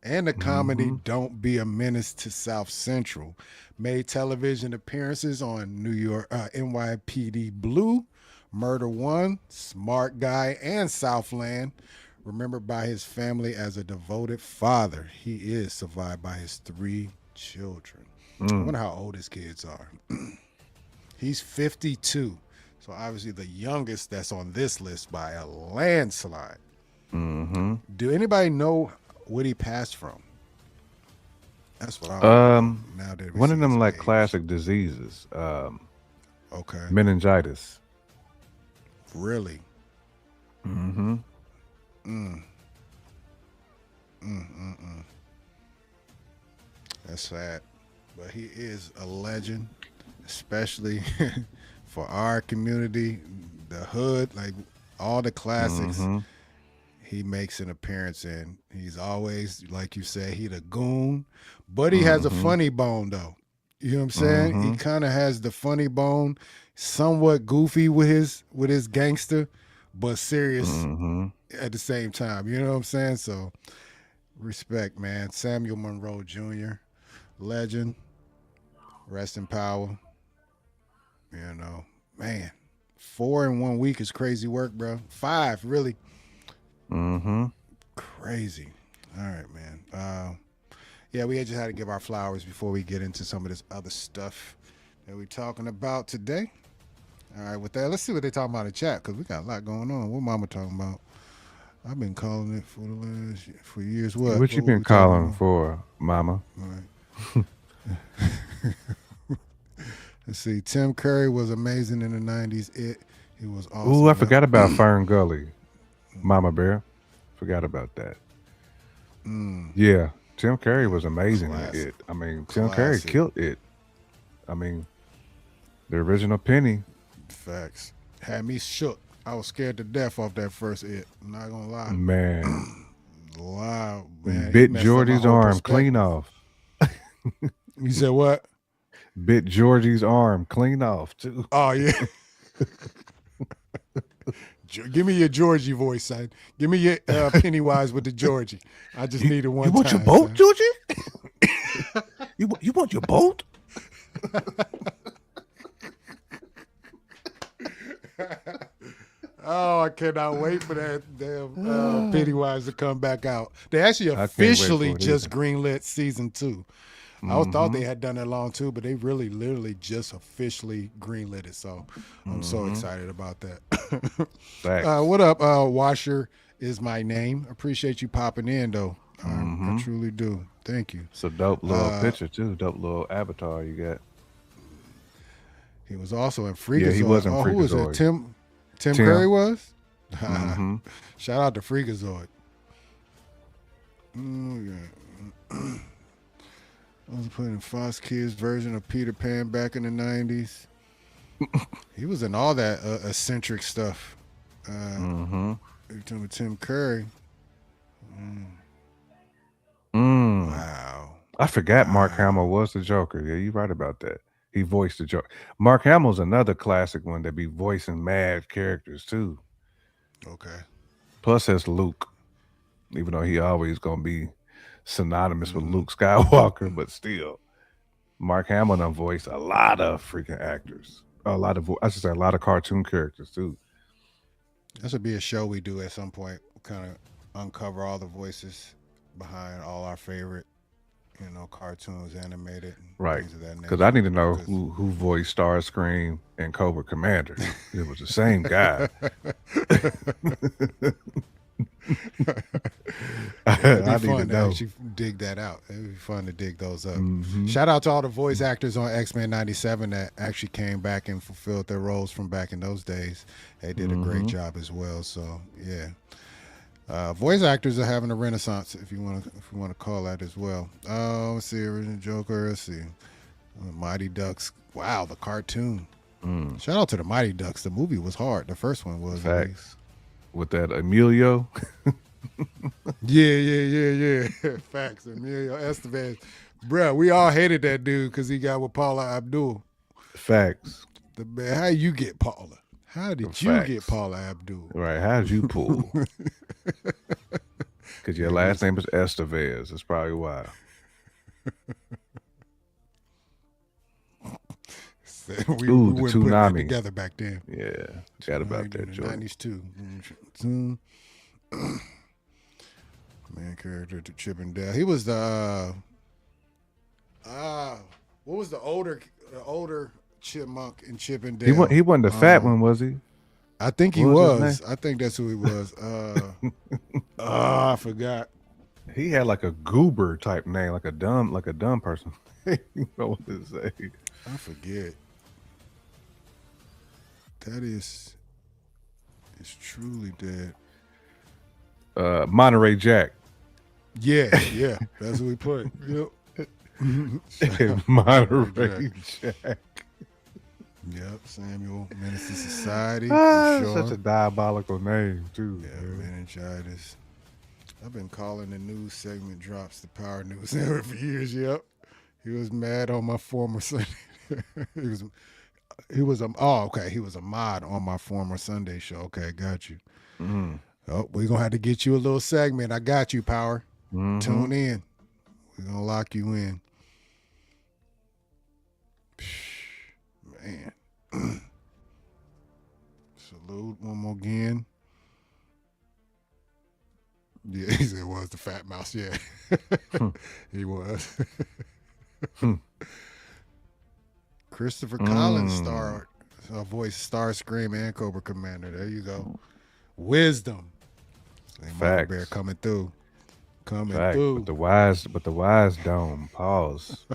and the comedy Mm-hmm. Don't Be a Menace to South Central. Made television appearances on New York NYPD Blue, Murder One, Smart Guy, and Southland. Remembered by his family as a devoted father, he is survived by his 3 children. I Mm. wonder how old his kids are. He's 52. So obviously the youngest that's on this list by a landslide. Mm-hmm. Do anybody know what he passed from? That's what I want to know. Um, Now that we one see of his them like age. classic diseases. Okay. Meningitis. Really? Mm-hmm. Mm, mm, mm, mm. That's sad. But he is a legend, especially for our community, the hood, like all the classics. Mm-hmm. He makes an appearance in. He's always, like you said, he the goon, but he has a Mm-hmm. funny bone though. You know what I'm saying? He Mm-hmm. kind of has the funny bone, somewhat goofy with his gangster, but serious Mm-hmm. at the same time. You know what I'm saying? So respect, man. Samuel Monroe Jr., legend, rest in power. You know, man. 4 in 1 week is crazy work, bro. 5, really Mm-hmm. crazy. All right, man. Yeah, we just had to give our flowers before we get into some of this other stuff that we're talking about today. All right, with that, let's see what they're talking about in the chat because we got a lot going on. What Mama talking about? I've been calling it for the last for years. What? What you What were been we talking calling about? for, Mama? All right. Let's see. Tim Curry was amazing in the '90s. He was Ooh, I awesome. Yep. forgot about Fern Gully, Mama Bear. Forgot about that. Mm, Yeah, Tim Curry was amazing in classic. it. I mean, Tim Curry Classic. killed it. I mean, the original Penny. Facts. Had me shook. I was scared to death off that first it. I'm not gonna lie. Man, Wow, man. He bit messed up my Georgie's whole arm clean perspective. off. You said what? Bit Georgie's arm clean off too. Oh yeah. Give me your Georgie voice, son. Give me your Pennywise with the Georgie. I just need it You one want your time, boat, son. Georgie? You want your boat? Oh, I cannot wait for that damn Pennywise to come back out. They actually I can't wait officially for it just either. greenlit season 2. I thought Mm-hmm. they had done it long too, but they really literally just officially greenlit it. So I'm so Mm-hmm. excited about that. Facts. What up, Washer is my name. Appreciate you popping in though. I Mm-hmm. truly do. Thank you. It's a dope little Uh, picture too. Dope little avatar you got. he was also in Yeah, he Freakazoid. was in Oh, who was that? Freakazoid. Tim Curry Tim. was? Mm-hmm. Shout out to Freakazoid. Yeah. I was putting Fox Kids version of Peter Pan back in the '90s. He was in all that eccentric stuff. Mm-hmm. You're talking about Tim Curry. Mm. Wow. I forgot Mark Hamill was the Joker. Yeah, you're right about that. He voiced the Joker. Mark Hamill's another classic one that be voicing mad characters too. Okay. Plus, as Luke, even though he always gonna be synonymous with Luke Skywalker, but still, Mark Hamill done voiced a lot of freaking actors. I should say a lot of cartoon characters too. This would be a show we do at some point. Kind of uncover all the voices behind all our favorite, cartoons, animated, and Right. things of that nature. Because I need to know who voiced Starscream and Cobra Commander. It was the same guy. It'd be fun to actually dig that out. It'd be fun to dig those up. Shout out to all the voice actors on X-Men 97 that actually came back and fulfilled their roles from back in those days. They did a great job as well. So yeah, voice actors are having a renaissance, if you want to call that as well. Let's see, original Joker. Let's see, Mighty Ducks. Wow, the cartoon. Shout out to the Mighty Ducks. The movie was hard. The first one was. Facts. With that Emilio. Yeah. Facts. Emilio Estevez. Bruh, we all hated that dude because he got with Paula Abdul. Facts. How you get Paula? How did you get Paula Abdul? Right. How did you pull? Because your last name is Estevez. That's probably why. we wouldn't put that together back then. Yeah. Forgot about that, Jordan. 90s too. Main character to Chip and Dale. He was the what was the older chipmunk in Chip and Dale? He wasn't the fat one, was he? I think he was. I think that's who he was. I forgot. He had like a goober type name, like a dumb person. You know what to say? I forget. That is, it's truly dead. Monterey Jack. Yeah, that's what we put. Yep. Monterey Jack. Yep, Samuel Menace to Society. Such a diabolical name too. Yeah, meningitis. I've been calling the news segment drops the Power News Network for years. Yep, he was mad on my former Sunday. He was a mod on my former Sunday show. Okay, got you. Oh, we're gonna have to get you a little segment. I got you, Power. Tune in. We're gonna lock you in. Man. Salute one more again. Yeah, he said it was the Fat Mouse. Yeah, he was. Christopher Collins voice Starscream and Cobra Commander. There you go. Wisdom. Facts. Bear coming through. Facts. But the wise dome. Pause.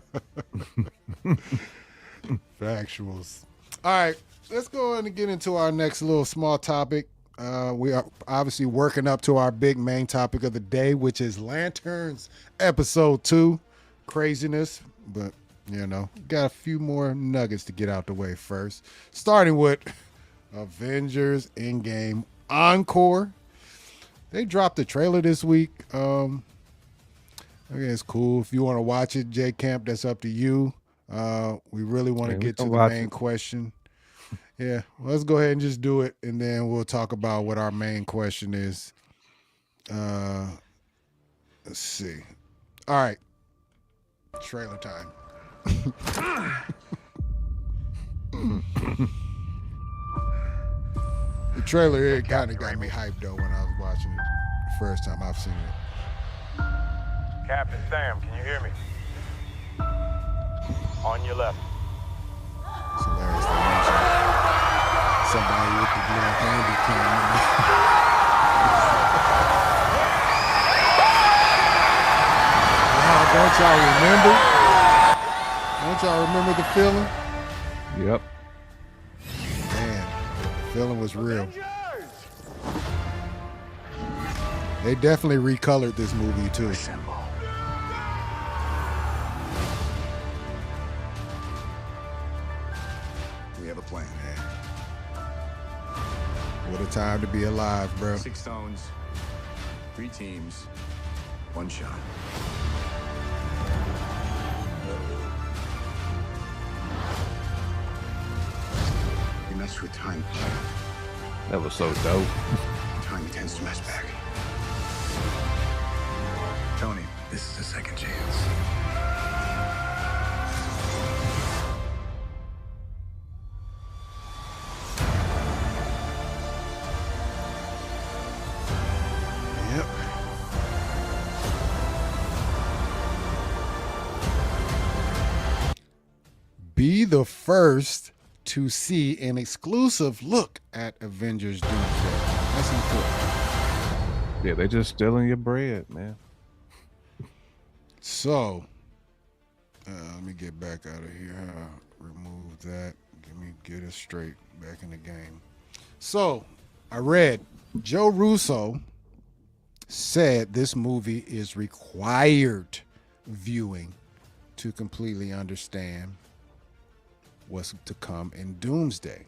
Factuals. All right, let's go on and get into our next little small topic. We are obviously working up to our big main topic of the day, which is Lanterns Episode 2. Craziness, but got a few more nuggets to get out the way first. Starting with Avengers Endgame Encore. They dropped the trailer this week. Okay, it's cool. If you want to watch it, J Camp, that's up to you. We really want to get to the main question. Yeah, well, let's go ahead and just do it, and then we'll talk about what our main question is. Let's see. All right. Trailer time. The trailer, it kind of got me hyped, though, when I was watching it the first time I've seen it. Captain Sam, can you hear me? On your left. It's hilarious. They mentioned somebody with the black handy cam. Wow, don't y'all remember? Don't y'all remember the feeling? Yep. Man, the feeling was real. They definitely recolored this movie too. We have a plan, man. What a time to be alive, bro. 6 zones, 3 teams, 1 shot. mess with time. That was so dope. Time tends to mess back. Tony, this is a second chance. Yep. Be the first to see an exclusive look at Avengers Doomsday. That's important. Yeah, they just stealing your bread, man. So, let me get back out of here. Remove that. Get it straight back in the game. So, I read Joe Russo said this movie is required viewing to completely understand what's to come in Doomsday.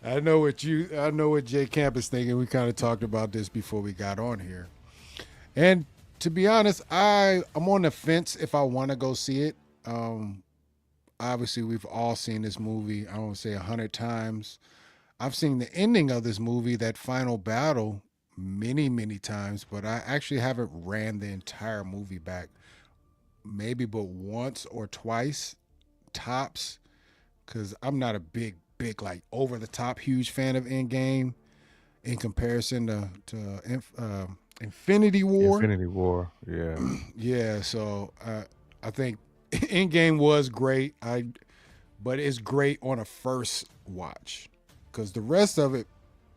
I know what Jay Camp is thinking. We kind of talked about this before we got on here. And to be honest, I'm on the fence if I want to go see it. Obviously, we've all seen this movie, I won't say 100 times. I've seen the ending of this movie, that final battle, many, many times, but I actually haven't ran the entire movie back. Maybe but once or twice, tops, because I'm not a big, like, over-the-top huge fan of Endgame in comparison to Infinity War. Infinity War, yeah. Yeah, so I think Endgame was great. But it's great on a first watch, because the rest of it,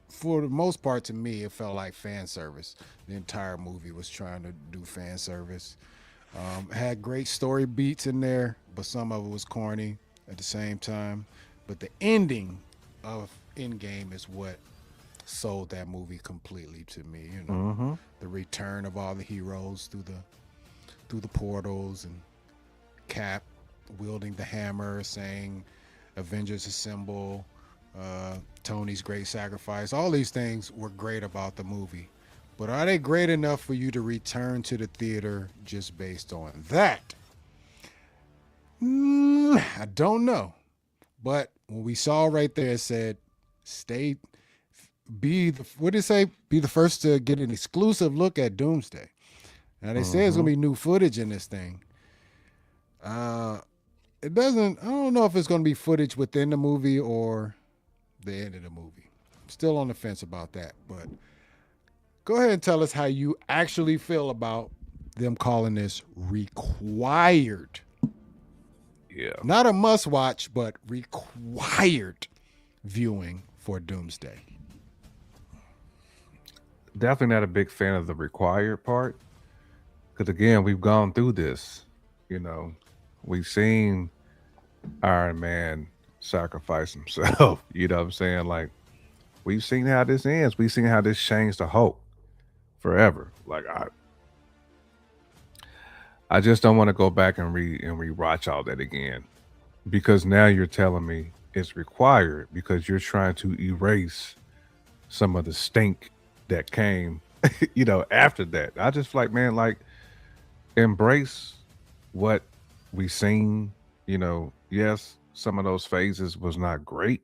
for the most part, to me, it felt like fan service. The entire movie was trying to do fan service. Had great story beats in there, but some of it was corny at the same time. But the ending of Endgame is what sold that movie completely to me. You know, the return of all the heroes through the portals, and Cap wielding the hammer, saying Avengers Assemble, Tony's great sacrifice. All these things were great about the movie. But are they great enough for you to return to the theater just based on that? I don't know. But when we saw right there, it said, what did it say? Be the first to get an exclusive look at Doomsday. Now, they say there's going to be new footage in this thing. I don't know if it's going to be footage within the movie or the end of the movie. I'm still on the fence about that, but go ahead and tell us how you actually feel about them calling this required. Yeah. Not a must watch, but required viewing for Doomsday. Definitely not a big fan of the required part. Because again, we've gone through this. You know, we've seen Iron Man sacrifice himself. You know what I'm saying? Like, we've seen how this ends. We've seen how this changed the Hulk forever. Like, I just don't want to go back and rewatch all that again, because now you're telling me it's required because you're trying to erase some of the stink that came, you know, after that. I just like, man, like, embrace what we seen. You know, yes, some of those phases was not great,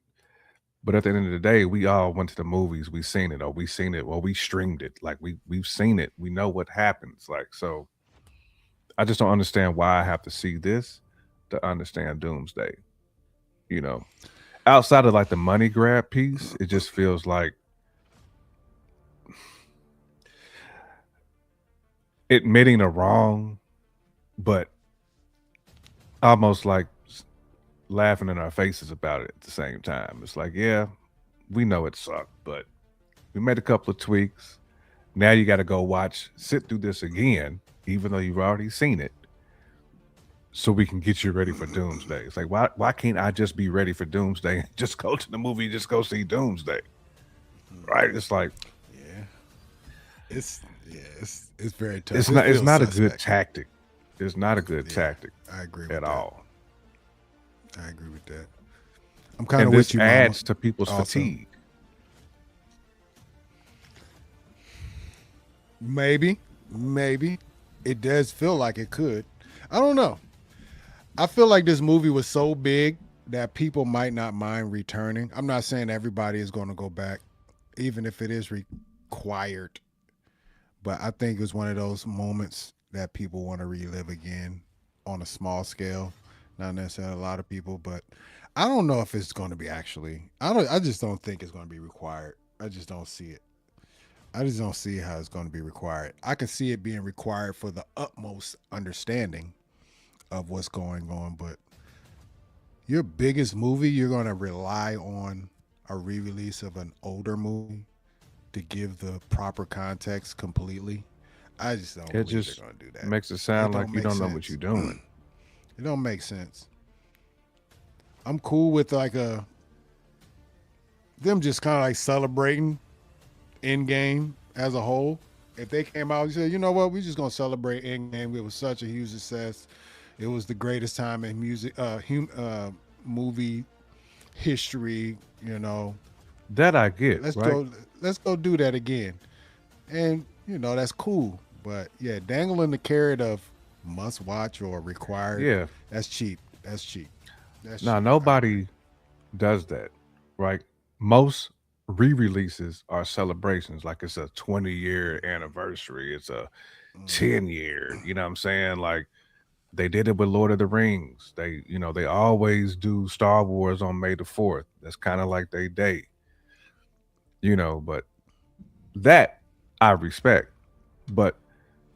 but at the end of the day, we all went to the movies. We seen it, or we streamed it. Like, we've seen it. We know what happens. Like, so I just don't understand why I have to see this to understand Doomsday. You know, outside of like the money grab piece, it just feels like admitting a wrong, but almost like laughing in our faces about it at the same time. It's like, yeah, we know it sucked, but we made a couple of tweaks. Now you got to go sit through this again, even though you've already seen it, so we can get you ready for Doomsday. It's like, why can't I just be ready for Doomsday and just go to the movie and just go see Doomsday? Right? It's like, it's very tough. It's not a good tactic. It's not a good tactic. I agree with at that. all. I agree with that. I'm kind of with you, Mama. Adds to people's Also, fatigue. Maybe it does feel like it could. I don't know. I feel like this movie was so big that people might not mind returning. I'm not saying everybody is going to go back, even if it is required. But I think it was one of those moments that people want to relive again on a small scale. Not necessarily a lot of people, but I don't know if it's going to be actually. I don't. I just don't think it's going to be required. I just don't see it. I just don't see how it's going to be required. I can see it being required for the utmost understanding of what's going on, but your biggest movie, you're going to rely on a re-release of an older movie to give the proper context completely. I just don't It believe just they're going to do that. makes it sound like you make don't know what sense. you're doing. It don't make sense. I'm cool with like them just kind of like celebrating Endgame as a whole. If they came out and said, you know what, we're just gonna celebrate Endgame. It was such a huge success. It was the greatest time in movie history. You know, That I get, let's right? go. Let's go do that again. And that's cool. But yeah, dangling the carrot of must watch or required, Yeah. that's cheap. That's cheap. That's Now cheap. I agree. nobody does that, right? Most re-releases are celebrations, like it's a 20-year anniversary, it's a Mhm. 10-year. You know what I'm saying? Like they did it with Lord of the Rings. They always do Star Wars on May the 4th. That's kind of like they day, but that I respect. But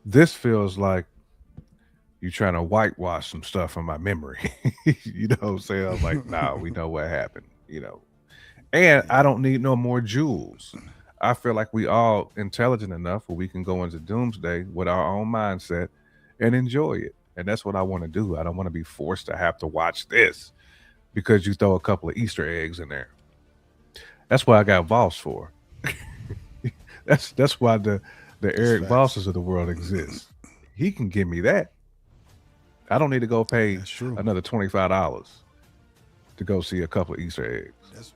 this feels like you trying to whitewash some stuff from my memory. You know what I'm saying? I'm like, nah, we know what happened. And I Yeah, don't need no more jewels. I feel like we all intelligent enough where we can go into doomsday with our own mindset and enjoy it. And that's what I want to do. I don't want to be forced to have to watch this because you throw a couple of Easter eggs in there. That's what I got Voss for. That's why the that's Eric facts. Vosses of the world exists. He can give me that. I don't need to go pay That's true. another $25 to go see a couple of Easter eggs. That's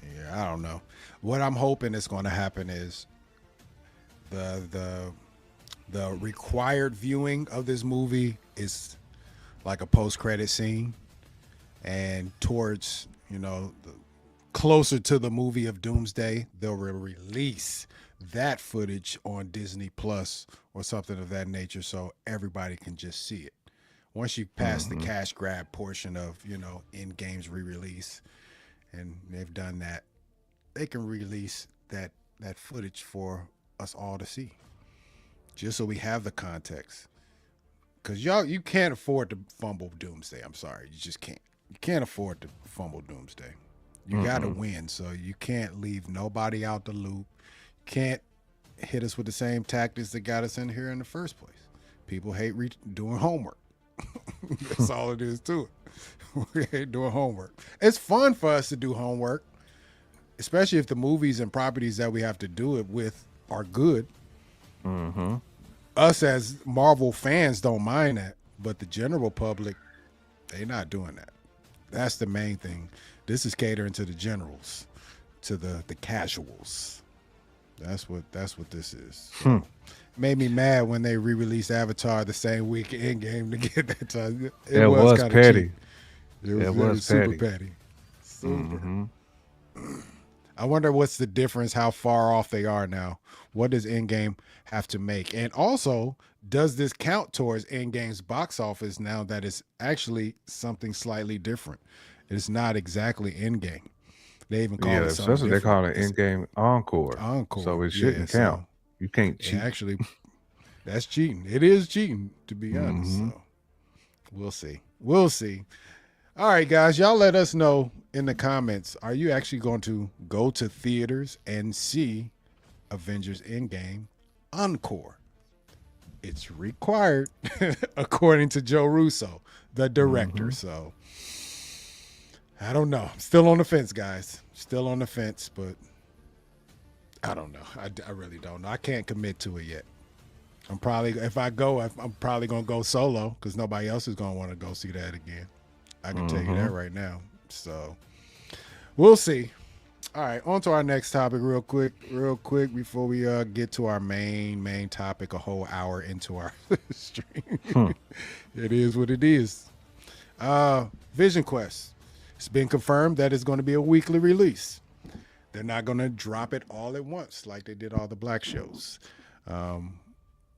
yeah. I don't know. What I'm hoping is going to happen is the the the required viewing of this movie is like a post credit scene, and towards closer to the movie of Doomsday, they'll release that footage on Disney Plus or something of that nature, so everybody can just see it. Once you pass the Hmm. cash grab portion of in games re-release, and they've done that, they can release that footage for us all to see, just so we have the context. Because you can't afford to fumble Doomsday. I'm sorry, you just can't. You can't afford to fumble Doomsday. You got to Mm-mm. win, so you can't leave nobody out the loop. Can't hit us with the same tactics that got us in here in the first place. People hate doing homework. That's all it is to it. We hate doing homework. It's fun for us to do homework, especially if the movies and properties that we have to do it with are good. Hmm. Us as Marvel fans don't mind that, but the general public, they not doing that. That's the main thing. This is catering to the generals, to the casuals. That's what this is. Hmm. So made me mad when they re-released Avatar the same week in game to get that time. It It was was kind of cheap. petty. It was It very was super petty. petty. Super. Hmm. I wonder what's the difference, how far off they are now. What does Endgame have to make? And also, does this count towards Endgame's box office now that it's actually something slightly different? It's not exactly Endgame. They even call Yeah, it something especially they different. call it It's in-game encore, so Encore. it Yeah, shouldn't count. so You can't it cheat. actually, that's cheating. It is cheating, to be honest. Hmm. So we'll see. We'll see. All right, guys, y'all let us know in the comments. Are you actually going to go to theaters and see Avengers Endgame Encore? It's required, according to Joe Russo, the director. Hmm. So I don't know. I'm still on the fence, guys. Still on the fence, but I don't know. I really don't know. I can't commit to it yet. I'm probably, if I go, I'm probably going to go solo because nobody else is going to want to go see that again. I can tell you Hmm. that right now. So we'll see. All right, on to our next topic, real quick, before we get to our main topic, a whole hour into our stream. Hmm. It is what it is. Vision Quest. It's been confirmed that it's going to be a weekly release. They're not going to drop it all at once like they did all the Black shows. Um,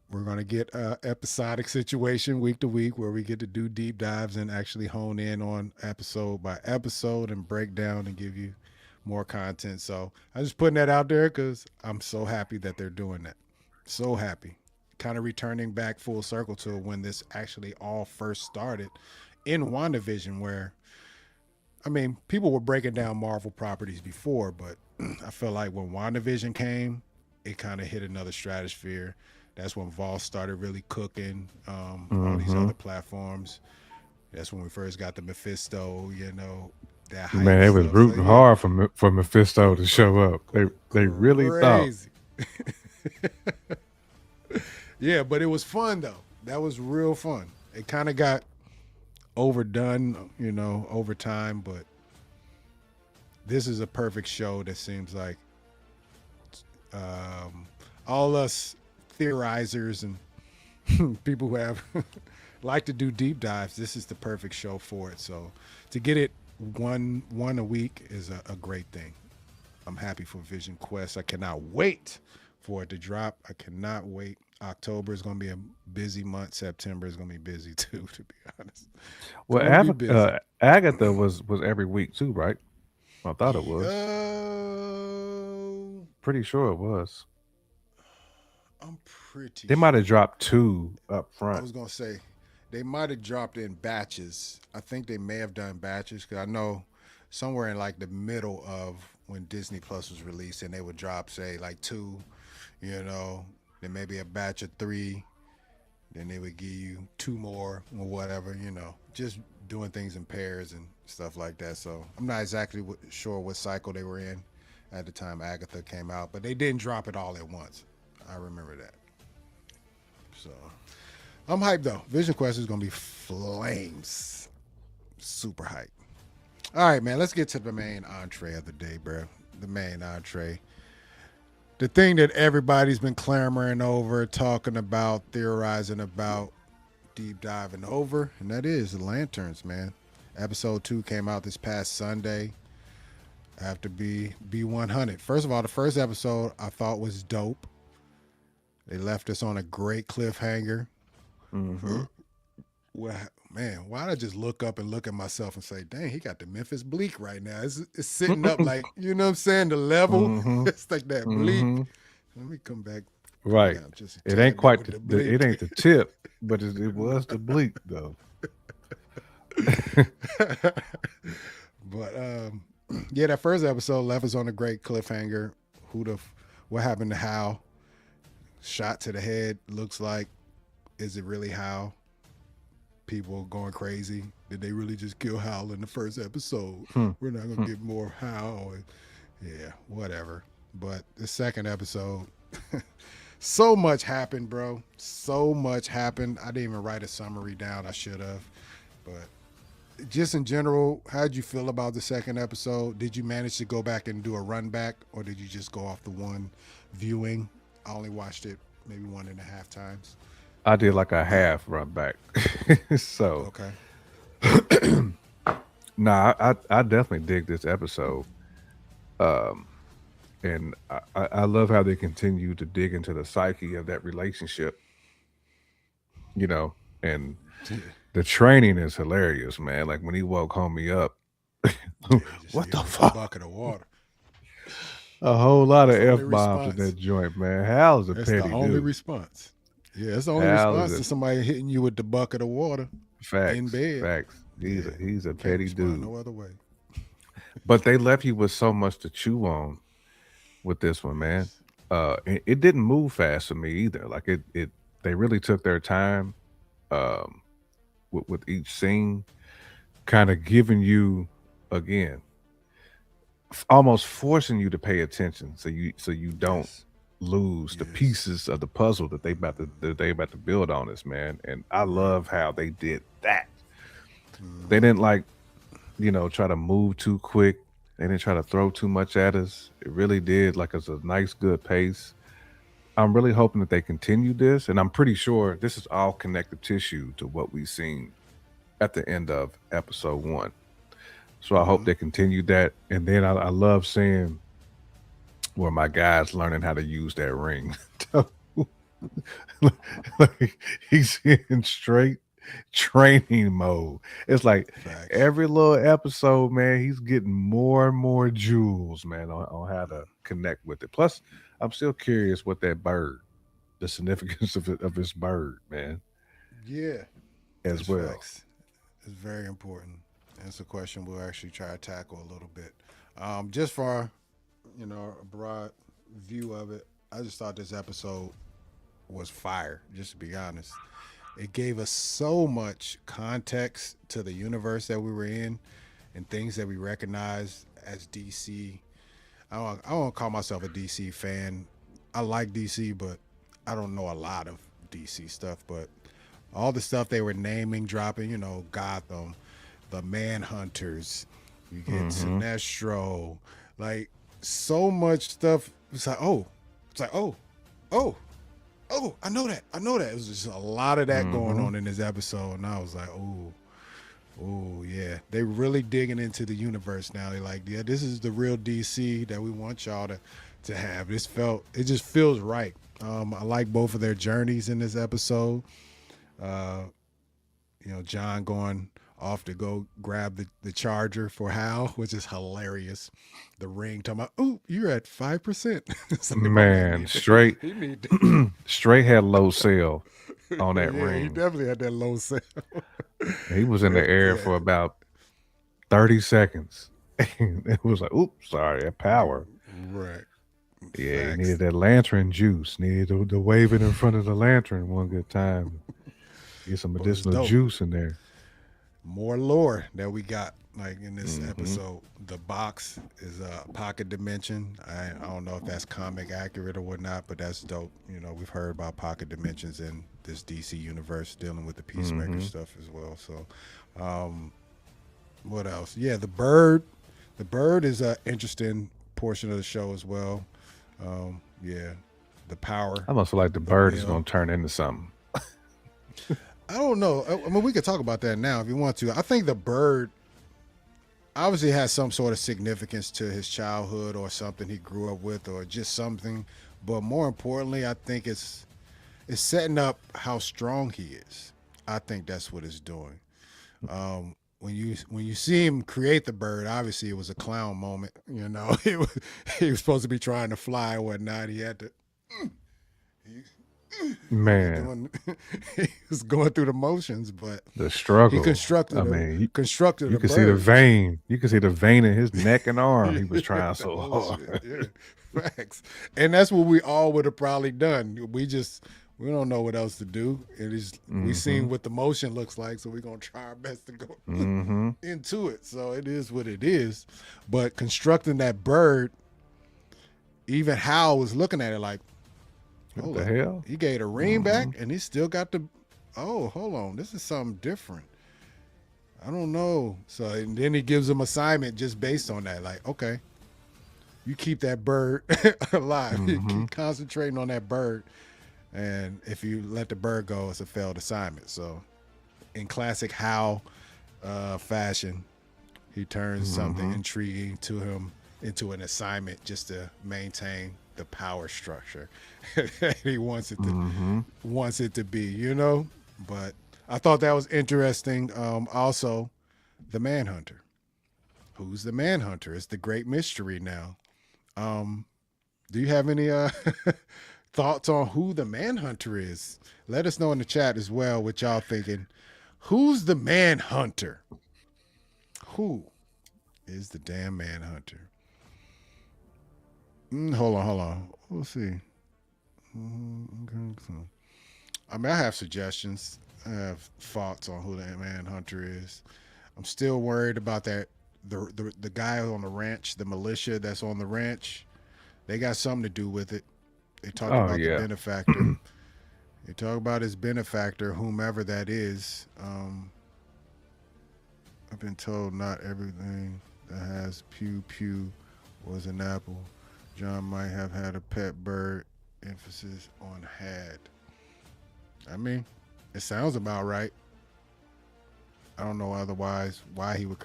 we're going to get a episodic situation week to week where we get to do deep dives and actually hone in on episode by episode and break down and give you more content. So I'm just putting that out there because I'm so happy that they're doing that. So happy. Kind of returning back full circle to when this actually all first started in WandaVision, where I mean, people were breaking down Marvel properties before, but I feel like when WandaVision came, it kind of hit another stratosphere. That's when Vol started really cooking all these Mm-hmm. other platforms. That's when we first got the Mephisto, that hype Man, they was stuff. So rooting yeah, hard for Mephisto to show up. They really thought. crazy. Yeah, but it was fun though. That was real fun. It kind of got overdone, over time, but this is a perfect show that seems like um, all us theorizers and people who have like to do deep dives, this is the perfect show for it. So to get it one a week is a great thing. I'm happy for Vision Quest. I cannot wait for it to drop. I cannot wait. October is going to be a busy month. September is going to be busy too, to be honest. Well, Going to be busy. Agatha was every week too, right? I thought it was. Oh, Pretty sure it was. I'm pretty They might have sure. dropped two up I front. was gonna say they might have dropped in batches. I think they may have done batches because I know somewhere in like the middle of when Disney Plus was released, and they would drop say like two, you know, then maybe a batch of three, then they would give you two more or whatever, just doing things in pairs and stuff like that. So I'm not exactly sure what cycle they were in at the time Agatha came out, but they didn't drop it all at once. I remember that. So I'm hyped though. Vision Quest is gonna be flames. Super hyped. All right, man. Let's get to the main entree of the day, bro. The main entree. The thing that everybody's been clamoring over, talking about, theorizing about, deep diving over, and that is the Lanterns, man. Episode 2 came out this past Sunday after B100. First of all, the first episode I thought was dope. They left us on a great cliffhanger. Mm-hmm. Well, man, why did I just look up and look at myself and say, dang, he got the Memphis bleak right now. It's sitting up like, you know what I'm saying? The level, Mm-hmm. it's like that bleak. Mm-hmm. Let me come Right. down just a It ain't tad bit quite with the it bleak. ain't the tip, but it was the bleak though. But yeah, that first episode left us on a great cliffhanger. What happened to Hal? Shot to the head. Looks like, is it really Hal? People going crazy. Did they really just kill Hal in the first episode? Hmm. We're not gonna get more Hal. Yeah, whatever. But the second episode, so much happened, bro. So much happened. I didn't even write a summary down. I should have. But just in general, how'd you feel about the second episode? Did you manage to go back and do a run back, or did you just go off the one viewing? I only watched it maybe 1.5 times. I did like a half run back. So Okay. nah, I definitely dig this episode. Um and I love how they continue to dig into the psyche of that relationship, you know, and Yeah, the training is hilarious, man. Like when he woke homie up, you just what hit the him with the fuck? bucket of water. A whole lot of That's the only F bombs in response. that joint, man. Hal's a That's the petty only dude. response. Yeah, that's the only Hal is response a to somebody hitting you with the bucket of water in facts, bed. facts. He's Yeah, he's a you can't petty respond dude. no other way. But they left you with so much to chew on with this one, man. It didn't move fast for me either. Like it they really took their time um with each scene, kind of giving you again, almost forcing you to pay attention so you don't Yes. lose the Yes. pieces of the puzzle that they about to build on us, man. And I love how they did that. They Mm-hmm. didn't like, try to move too quick. They didn't try to throw too much at us. It really did like it's a nice, good pace. I'm really hoping that they continue this, and I'm pretty sure this is all connective tissue to what we've seen, at the end of episode 1. So I hope they continue that. And then I love seeing where my guy's learning how to use that ring. Like, he's in straight training mode. It's like Facts. every little episode, man, he's getting more and more jewels, man, on how to connect with it. Plus, I'm still curious what that bird, the significance of his bird, man, Yeah, as it's well. facts. It's very important. And it's a question we'll actually try to tackle a little bit. Just for a broad view of it, I just thought this episode was fire. Just to be honest, it gave us so much context to the universe that we were in and things that we recognized as DC. I don't call myself a DC fan. I like DC, but I don't know a lot of DC stuff. But all the stuff they were naming, dropping, Gotham, the Manhunters, you get Mm-hmm. Sinestro, like so much stuff. Oh, oh, I know that. I know that. It was just a lot of that going Mm-hmm. on in this episode, and I was like, oh, yeah. They really digging into the universe now. They're like, yeah, this is the real DC that we want y'all to have. It just feels right. I like both of their journeys in this episode. Uh, John going off to go grab the charger for Hal, which is hilarious. The ring talking about, ooh, you're at 5%. It's like, my Man, straight he need straight had low sell on that yeah, he ring. definitely had that low sell. He was in the air Yeah, for about 30 seconds. It was like, oops, sorry, that power. right. Yeah, he Facts. needed that lantern juice. Needed to wave it in front of the lantern one good time. Get some But it's medicinal dope. juice in there. More lore that we got like in this Mm-hmm. episode. The box is a pocket dimension. I don't know if that's comic accurate or whatnot, but that's dope. We've heard about pocket dimensions in this DC universe dealing with the Peacemaker Mm-hmm. stuff as well. So, what else? Yeah, the bird. The bird is an interesting portion of the show as well. Yeah, the power, I almost feel like the the bird is will. going to turn into something. I don't know. I mean, we could talk about that now if you want to. I think the bird obviously has some sort of significance to his childhood or something he grew up with or just something. But more importantly, I think it's setting up how strong he is. I think that's what it's doing. When you see him create the bird, obviously it was a clown moment. He was supposed to be trying to fly or whatnot. He had to. He was Man, doing. He was going through the motions, but the he struggle. I constructed a mean, you, constructed you a can see the bird. vein. You can see the vein in his neck and arm. He was trying The so whole shit, hard. yeah. Facts. And that's what we all would have probably done. We don't know what else to do. We Mm-hmm. seen what the motion looks like, so we're gonna try our best to go Mm-hmm. into it. So it is what it is. But constructing that bird, even Hal was looking at it like, What hold the up. hell? He gave the ring Mm-hmm. back and he still got hold on. This is something different. I don't know. So and then he gives him assignment just based on that. Like, okay, you keep that bird alive. You Mm-hmm. keep concentrating on that bird. And if you let the bird go, it's a failed assignment. So in classic Hal fashion, he turns something Mm-hmm. intriguing to him into an assignment just to maintain the power structure he Mm-hmm. wants it to be. But I thought that was interesting. Also, the Manhunter. Who's the Manhunter? It's the great mystery now. Do you have any thoughts on who the Manhunter is? Let us know in the chat as well what y'all thinking. Who's the Manhunter? Who is the damn Manhunter? Hold on. We'll see. I mean, I have suggestions. I have thoughts on who that Manhunter is. I'm still worried about that. The guy on the ranch, the militia that's on the ranch, they got something to do with it. They talked Oh about the yeah. benefactor. They talk about his benefactor, whomever that is. I've been told not everything that has pew pew was an apple. John might have had a pet bird. Emphasis on had. I mean, it sounds about right. I don't know otherwise why he would.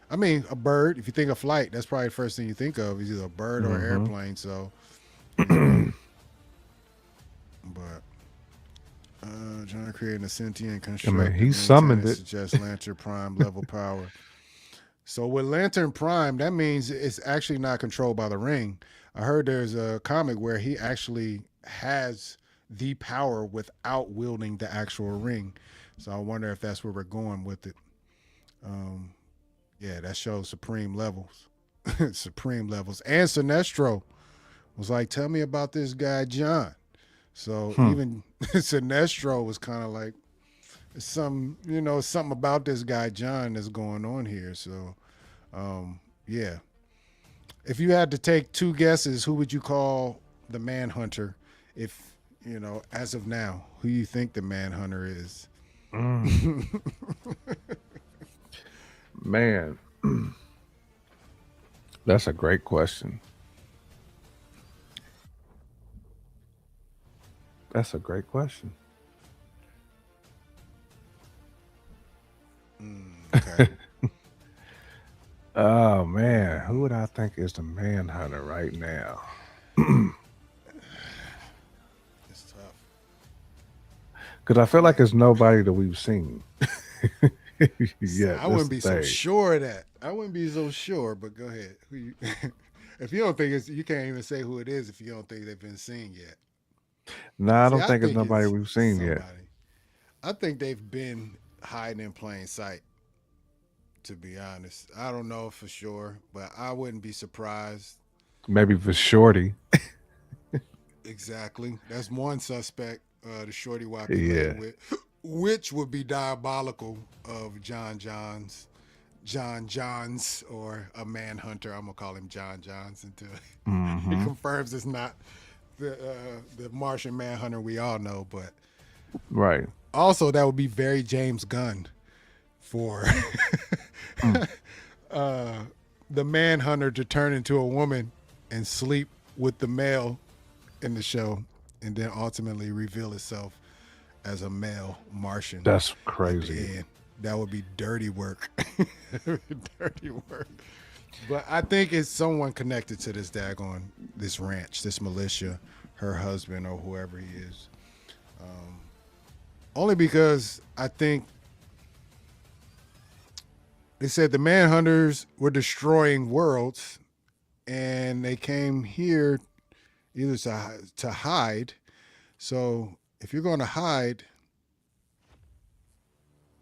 I mean, a bird. If you think of flight, that's probably the first thing you think of is either a bird or an airplane. So, you know, but trying to create a sentient I mean, construct. he summoned it. Suggests Lantern Prime level power. So with Lantern Prime, that means it's actually not controlled by the ring. I heard there's a comic where he actually has the power without wielding the actual ring. So I wonder if that's where we're going with it. Yeah, that shows supreme levels. Supreme levels. And Sinestro was like, tell me about this guy, John. So even Sinestro was kind of like, something about this guy, John, that's going on here. So, yeah. If you had to take two guesses, who would you call the Manhunter? If, as of now, who you think the Manhunter is? Man, that's a great question. That's a great question. Okay. Oh man, who would I think is the Manhunter right now? It's tough. Because I feel like it's nobody that we've seen. Yeah, I wouldn't be so sure of that. I wouldn't be so sure, but go ahead. If you don't think you can't even say who it is if you don't think they've been seen yet. No, I don't think it's nobody we've seen yet. I think they've been hiding in plain sight, to be honest. I don't know for sure, but I wouldn't be surprised. Maybe for Shorty. Exactly. That's one suspect, the Shorty YP with, which would be diabolical of John Johns, or a Manhunter. I'm going to call him John Johns until he confirms it's not the Martian Manhunter we all know. But right. Also, that would be very James Gunn for the Manhunter to turn into a woman and sleep with the male in the show and then ultimately reveal itself as a male Martian. That's crazy. That would be dirty work. Dirty work. But I think it's someone connected to this ranch, this militia, her husband or whoever he is. Only because I think they said the Manhunters were destroying worlds and they came here either to hide. So if you're going to hide,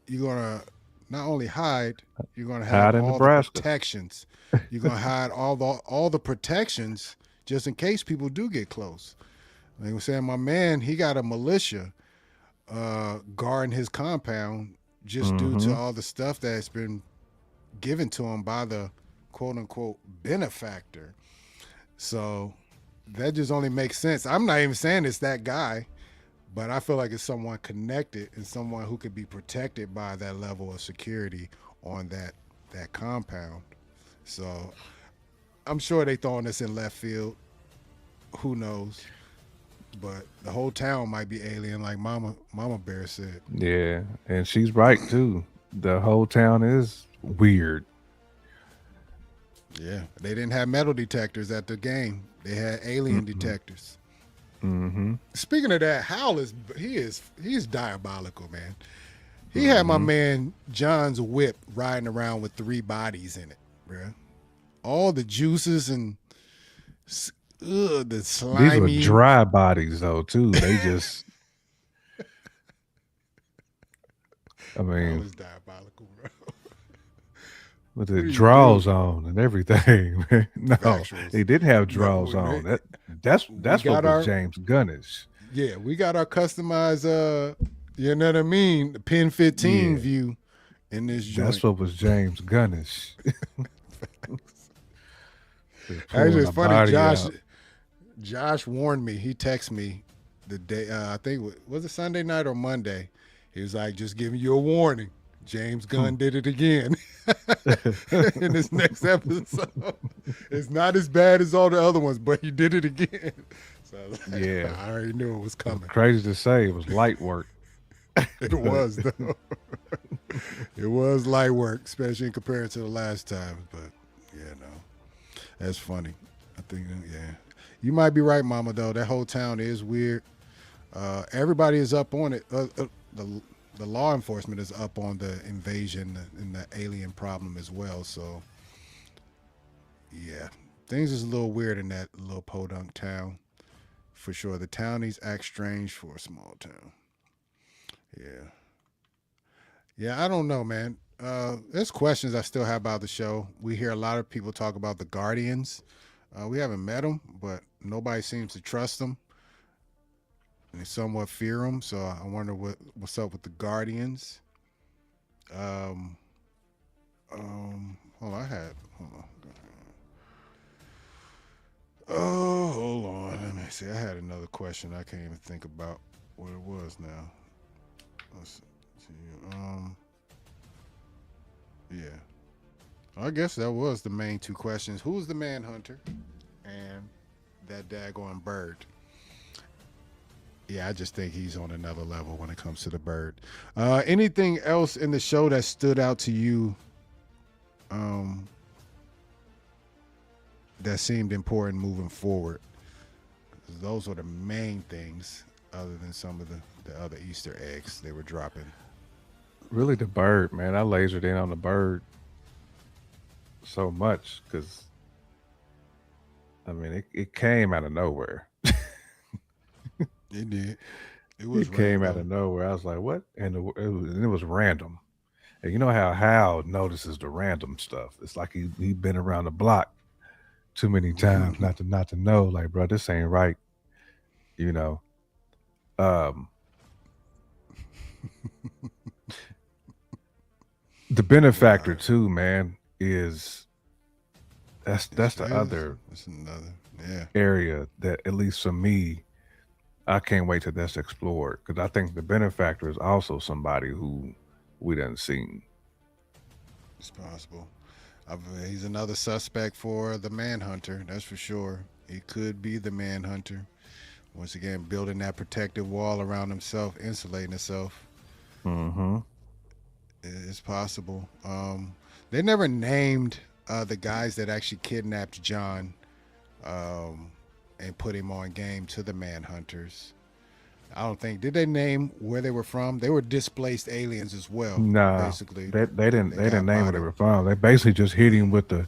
you're going to not only hide, you're going to have all the protections. You're going to hide all the protections just in case people do get close. Like I was saying, my man, he got a militia guarding his compound just due to all the stuff that's been given to him by the quote-unquote benefactor. So that just only makes sense. I'm not even saying it's that guy, but I feel like it's someone connected and someone who could be protected by that level of security on that compound. So I'm sure they throwing this in left field. Who knows? But the whole town might be alien, like Mama Bear said. Yeah, and she's right too. The whole town is weird. Yeah, they didn't have metal detectors at the game. They had alien detectors. Speaking of that, Hal he's diabolical, man. He had my man John's whip riding around with 3 bodies in it, bro. All the juices and the slimy. These were dry bodies though too. They just I mean, that was diabolical, bro. With the draws on and everything, man. No, he didn't have draws on. That's what was James Gunnish. Yeah, we got our customized you know what I mean, the Pin 15 view in this joint. That's what was James Gunnish. Actually, it's funny. Josh warned me. He texted me the day. I think was it Sunday night or Monday. He was like, "Just giving you a warning. James Gunn did it again in this next episode. It's not as bad as all the other ones, but he did it again." So I already knew it was coming. Crazy to say, it was light work. It was though. It was light work, especially in comparison to the last time. But yeah, no, that's funny. I think yeah, you might be right, Mama. Though that whole town is weird. Everybody is up on it. The law enforcement is up on the invasion and the alien problem as well. So yeah, things is a little weird in that little podunk town for sure. The townies act strange for a small town. Yeah, yeah. I don't know, man. There's questions I still have about the show. We hear a lot of people talk about the Guardians. We haven't met them, but nobody seems to trust them. And they somewhat fear them. So I wonder what's up with the Guardians. Um, hold on, hold on. Oh, hold on. Let me see. I had another question. I can't even think about what it was now. Let's see. Yeah. I guess that was the main two questions. Who's the Manhunter? And that daggone bird. Yeah, I just think he's on another level when it comes to the bird. Anything else in the show that stood out to you that seemed important moving forward? 'Cause those were the main things, other than some of the other Easter eggs they were dropping. Really, the bird, man. I lasered in on the bird so much because I mean it came out of nowhere. It did. It was It came out random. of nowhere. I was like, "What?" And it was random. And you know how Hal notices the random stuff. It's like he been around the block too many times not to know. Like, bro, this ain't right. You know. Um, the benefactor Wow. too, man, is that's Yes, the it is. other That's another. Yeah. area that at least for me, I can't wait till that's explored because I think the benefactor is also somebody who we done seen. It's possible. He's another suspect for the Manhunter. That's for sure. He could be the Manhunter. Once again, building that protective wall around himself, insulating himself. Mm-hmm. It's possible. They never named the guys that actually kidnapped John um, and put him on game to the Manhunters. I don't think did they name where they were from? They were displaced aliens as well, Nah, basically. they They didn't got name where they bodied. were from. They basically just hit him with the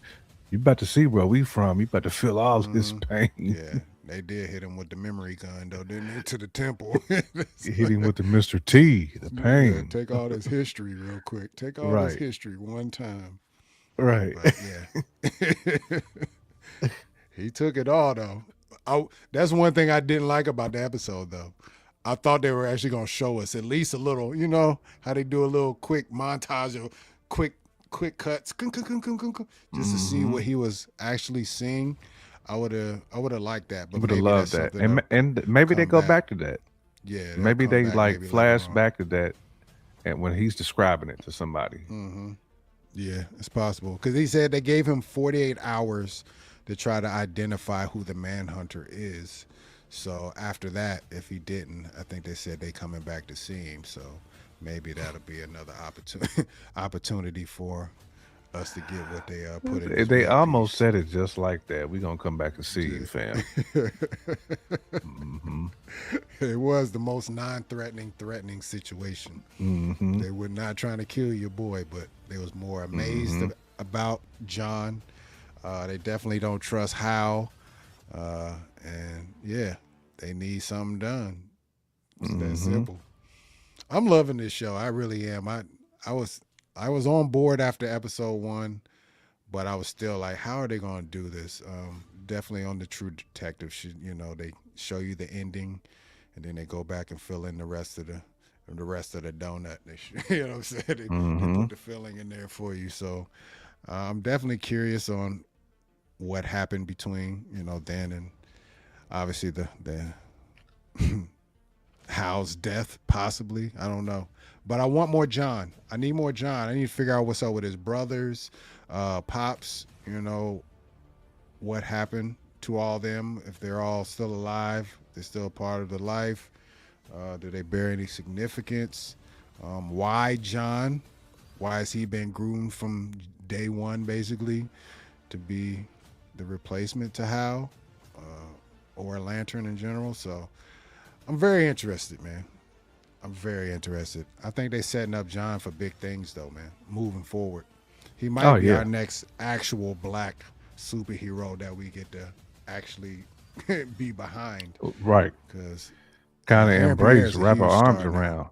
you about to see where we from. You about to feel all this pain. Yeah, they did hit him with the memory gun though, didn't they? To the temple. It's Hit him like, with the Mr. T, the yeah, pain. take all this history real quick. Take all this Right. history one time. Right. But yeah, he took it all though. That's one thing I didn't like about the episode though. I thought they were actually gonna show us at least a little, you know, how they do a little quick montage of quick cuts, just to see Mm-hmm. what he was actually seeing. I would have liked that, but Would have maybe that's loved that. something that'll And maybe they come go back. back to that. Yeah, they'll Maybe come they back like maybe later flash on. back to that and when he's describing it to somebody. Yeah, it's possible because he said they gave him 48 hours to try to identify who the Manhunter is. So after that, if he didn't, I think they said they coming back to see him. So maybe that'll be another opportunity for us to get what they put in this They web almost piece. said it just like that. We gonna come back and see you, fam. Mm-hmm. It was the most threatening situation. Mm-hmm. They were not trying to kill your boy, but they was more amazed Mm-hmm. about John. They definitely don't trust Hal, and yeah, they need something done. It's that Mm-hmm. simple. I'm loving this show. I really am. I was I was on board after episode one, but I was still like, how are they going to do this? Definitely on the True Detective. You know, they show you the ending, and then they go back and fill in the rest of the donut. You know what I'm saying? They Mm-hmm. put the filling in there for you. So I'm definitely curious on what happened between then and obviously the Hal's death, possibly. I don't know. But I want more John. I need more John. I need to figure out what's up with his brothers, Pops, what happened to all them, if they're all still alive, they're still a part of the life. Do they bear any significance? Why John? why has he been groomed from day one, basically, to be the replacement to Hal or Lantern in general. So I'm very interested, man. I'm very interested. I think they're setting up John for big things, though, man. Moving forward, he might Oh be our yeah, next actual black superhero that we get to actually be behind. right. Because Kind of Aaron Pierre embrace, is a wrap our huge arms star now. around.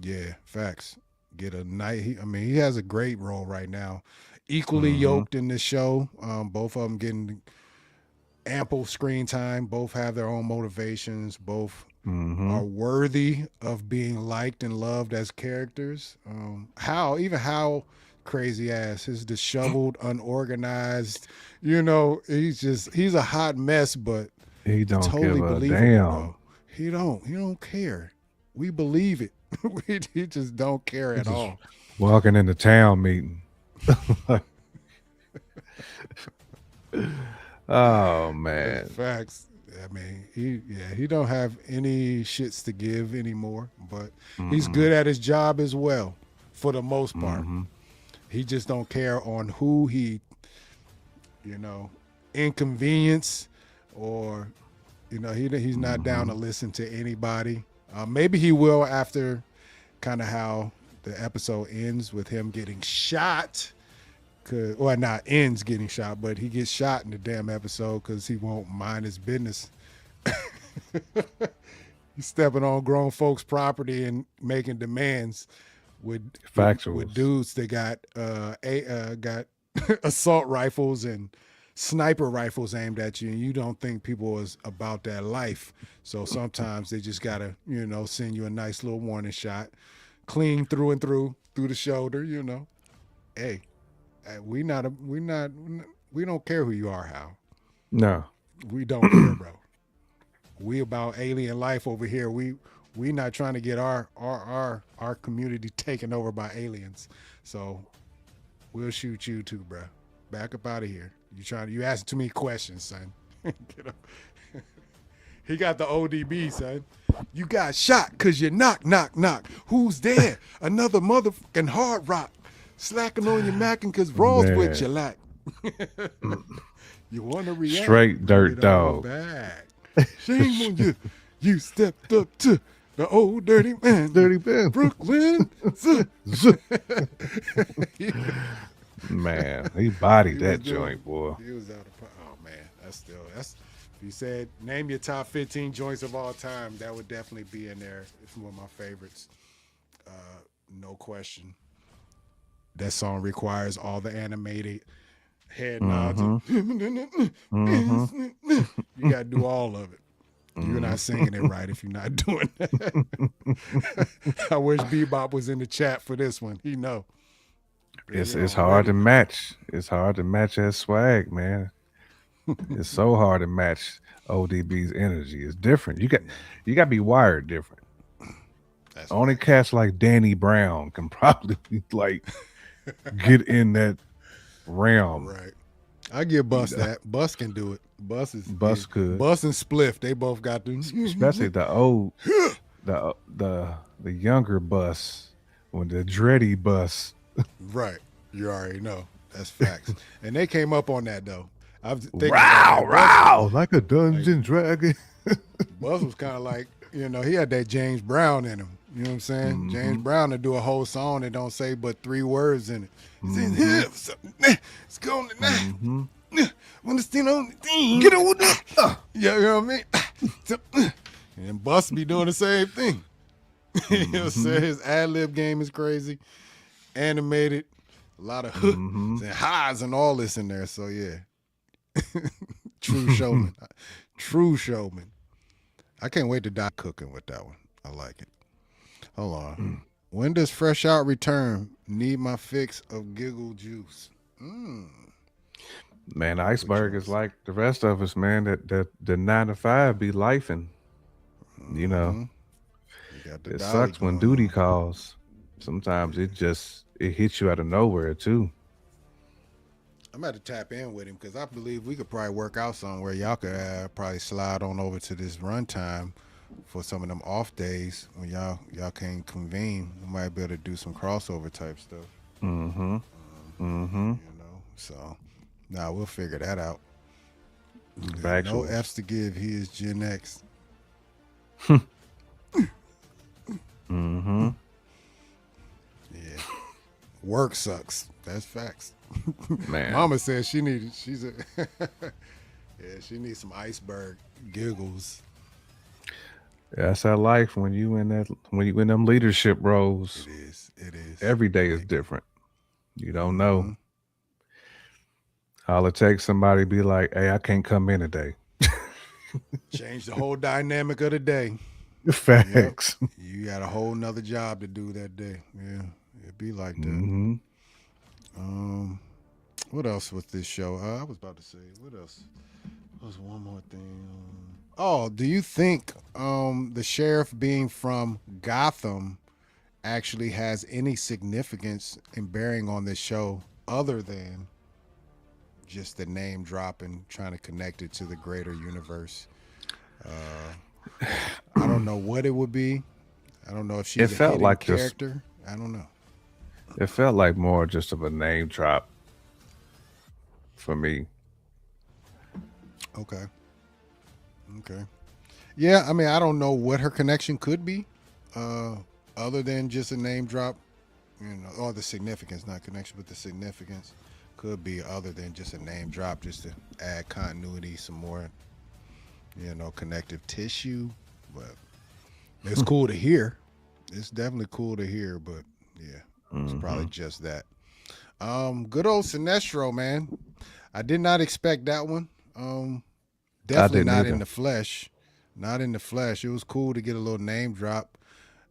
Yeah, facts. Get a night. I mean, he has a great role right now. Equally Mm-hmm. yoked in this show. Both of them getting ample screen time. Both have their own motivations. Both Mm-hmm. are worthy of being liked and loved as characters. How crazy ass, his disheveled, unorganized. He's a hot mess, but He don't totally give a believable damn. though. He don't care. We believe it. He just don't care He at just all. walking in the town meeting. Oh That's man. facts. I mean, he don't have any shits to give anymore, but he's Mm-mm. good at his job as well, for the most part. Mm-hmm. He just don't care on who he, you know, inconvenience, or he's not down Mm-hmm. to listen to anybody. Maybe he will after kind of how the episode ends with him getting shot. Or not ends getting shot, but he gets shot in the damn episode because he won't mind his business. He's stepping on grown folks' property and making demands with Factuals. dudes that got assault rifles and sniper rifles aimed at you, and you don't think people is about that life. So sometimes they just gotta send you a nice little warning shot, clean through and through the shoulder. Hey, we don't care who you are, Hal. No. We don't care, bro. We about alien life over here. We not trying to get our community taken over by aliens. So we'll shoot you too, bro. Back up out of here. You asking too many questions, son. Get up. He got the ODB, son. You got shot because you knock, knock, knock. Who's there? Another motherfucking hard rock. Slacking on your macking because Raw's with Man. you lack. You want to react? Straight dirt Put it on dog. back. Shame on you. You stepped up to the old dirty man. Dirty Ben. Brooklyn. Man, he bodied He was that doing- joint, boy. He was out of. Oh man, that's. If you said name your top 15 joints of all time, that would definitely be in there. It's one of my favorites. No question. That song requires all the animated head nods. You got to do all of it. You're not singing it right if you're not doing that. I wish Bebop was in the chat for this one. He know. It's hard to match. It's hard to match that swag, man. It's so hard to match ODB's energy. It's different. You got to be wired different. That's Only cats like Danny Brown can probably like get in that realm. right. I give Bus that. Bus can do it. Bus could. Bus and Spliff, they both got them. Especially the old, the younger bus, when the dready bus. Right. You already know. That's facts. And they came up on that though. I was thinking Row, about that. row, like a dungeon dragon. Buzz was kind of like, he had that James Brown in him. You know what I'm saying? James Brown to do a whole song that don't say but 3 words in it. It's in here. It's going tonight. When it's still on the thing. Get on that. Yeah, you know what I mean? And Bus be doing the same thing. You know what I'm saying? His ad-lib game is crazy. Animated. A lot of and highs and all this in there. So, yeah. True showman. True showman. I can't wait to die cooking with that one. I like it. Hold on. When does Fresh Out return? Need my fix of giggle juice. Man, Iceberg is like the rest of us, man. That the 9 to 5 be lifing. You know, You got the it dolly sucks when going duty on. calls. Sometimes it hits you out of nowhere too. I'm about to tap in with him because I believe we could probably work out somewhere. Y'all could probably slide on over to this runtime for some of them off days when y'all can't convene. We might be able to do some crossover type stuff. Mm-hmm. Mm-hmm. So now we'll figure that out. There's no Factuals. F's to give. He is Gen X. Mm-hmm. Yeah. Work sucks. That's facts. Man. Mama says she needs. She needs some iceberg giggles. That's our life when you in them leadership roles. It is. It is. Every day is different. You don't know. All it takes somebody be like, hey, I can't come in today. Change the whole dynamic of the day. Facts. Yep. You got a whole nother job to do that day. Yeah, it'd be like that. Mm-hmm. What else with this show? I was about to say, what else? There was one more thing. Oh, do you think the sheriff being from Gotham actually has any significance and bearing on this show other than just the name drop and trying to connect it to the greater universe? I don't know what it would be. I don't know if she's It a felt hidden like character. I don't know. It felt like more just of a name drop for me. Okay. Yeah, I mean, I don't know what her connection could be, other than just a name drop, or the significance, not connection, but the significance could be other than just a name drop, just to add continuity, some more, connective tissue. But it's cool to hear. It's definitely cool to hear, but yeah, it's probably just that. Good old Sinestro, man. I did not expect that one. Definitely not in the flesh. Not in the flesh. It was cool to get a little name drop.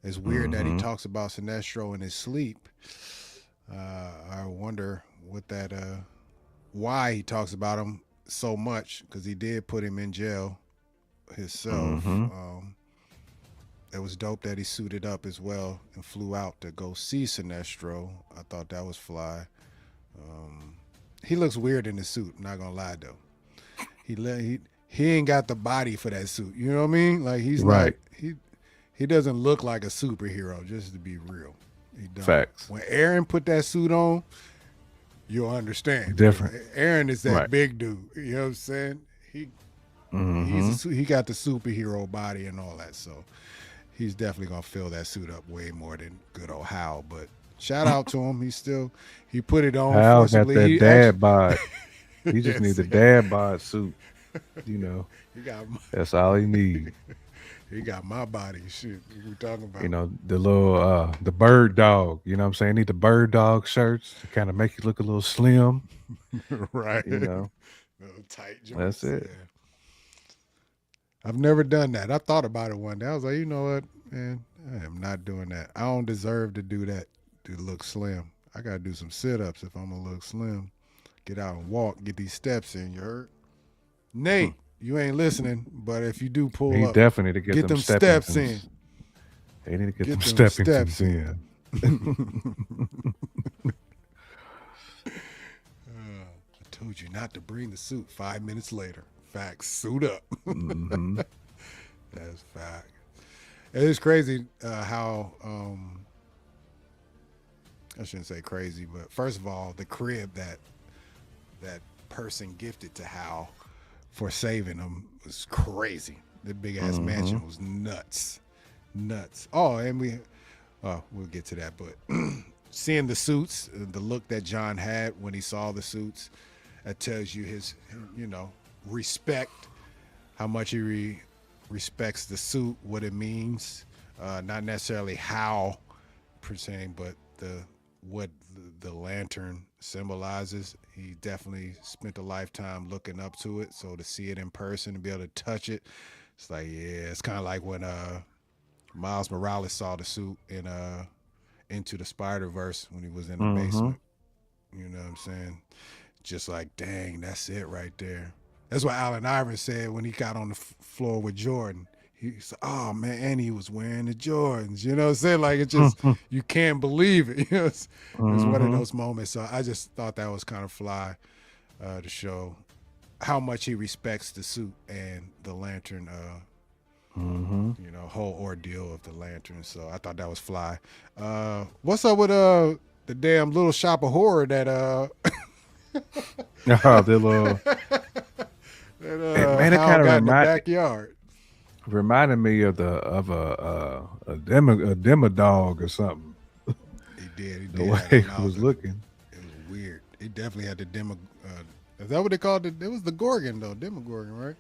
It's weird that he talks about Sinestro in his sleep. I wonder why he talks about him so much, because he did put him in jail himself. It was dope that he suited up as well and flew out to go see Sinestro. I thought that was fly. He looks weird in the suit. I'm not gonna lie though. He ain't got the body for that suit. You know what I mean? Like he's right. not. He doesn't look like a superhero. Just to be real, he don't. Facts. When Aaron put that suit on, you'll understand. Different. Aaron is that right. big dude. You know what I'm saying? He got the superhero body and all that. So he's definitely gonna fill that suit up way more than good old Hal. But shout out to him. He put it on. Hal got that dad bod. He just Yes. needs a dad bod suit. That's all he needs. He got my body. Shit, what we talking about? The little the bird dog. You know what I'm saying? Need the bird dog shirts to kind of make you look a little slim. Right. Little tight joints. That's it. Yeah. I've never done that. I thought about it one day. I was like, you know what, man? I am not doing that. I don't deserve to do that to look slim. I got to do some sit-ups if I'm going to look slim. Get out and walk. Get these steps in. You heard? Nate, you ain't listening, but if you do pull up, definitely to get them steps in. They need to get them steps in. I told you not to bring the suit. 5 minutes later. Facts. Suit up. That's fact. It is crazy how I shouldn't say crazy, but first of all, the crib that person gifted to Hal for saving him was crazy. The big ass mansion was nuts. Oh, and we'll get to that, but seeing the suits, the look that John had when he saw the suits, that tells you his, respect, how much he respects the suit, what it means, not necessarily how per se, but what the lantern symbolizes. He definitely spent a lifetime looking up to it, so to see it in person and be able to touch it, it's like, yeah, it's kind of like when Miles Morales saw the suit in Into the Spider-Verse when he was in the basement. You know what I'm saying? Just like, dang, that's it right there. That's what Allen Iverson said when he got on the floor with Jordan. He said, oh, man, and he was wearing the Jordans. You know what I'm saying? Like, it just, you can't believe it. It's one of those moments. So I just thought that was kind of fly to show how much he respects the suit and the lantern, whole ordeal of the lantern. So I thought that was fly. What's up with the damn Little Shop of Horror that Oh, the little man, it Hal kind of got in the backyard. reminded me of a demodog or something. He did. The way it was looking. It was weird. He definitely had the demo. Is that what they called it? It was the Gorgon though, Demogorgon, right?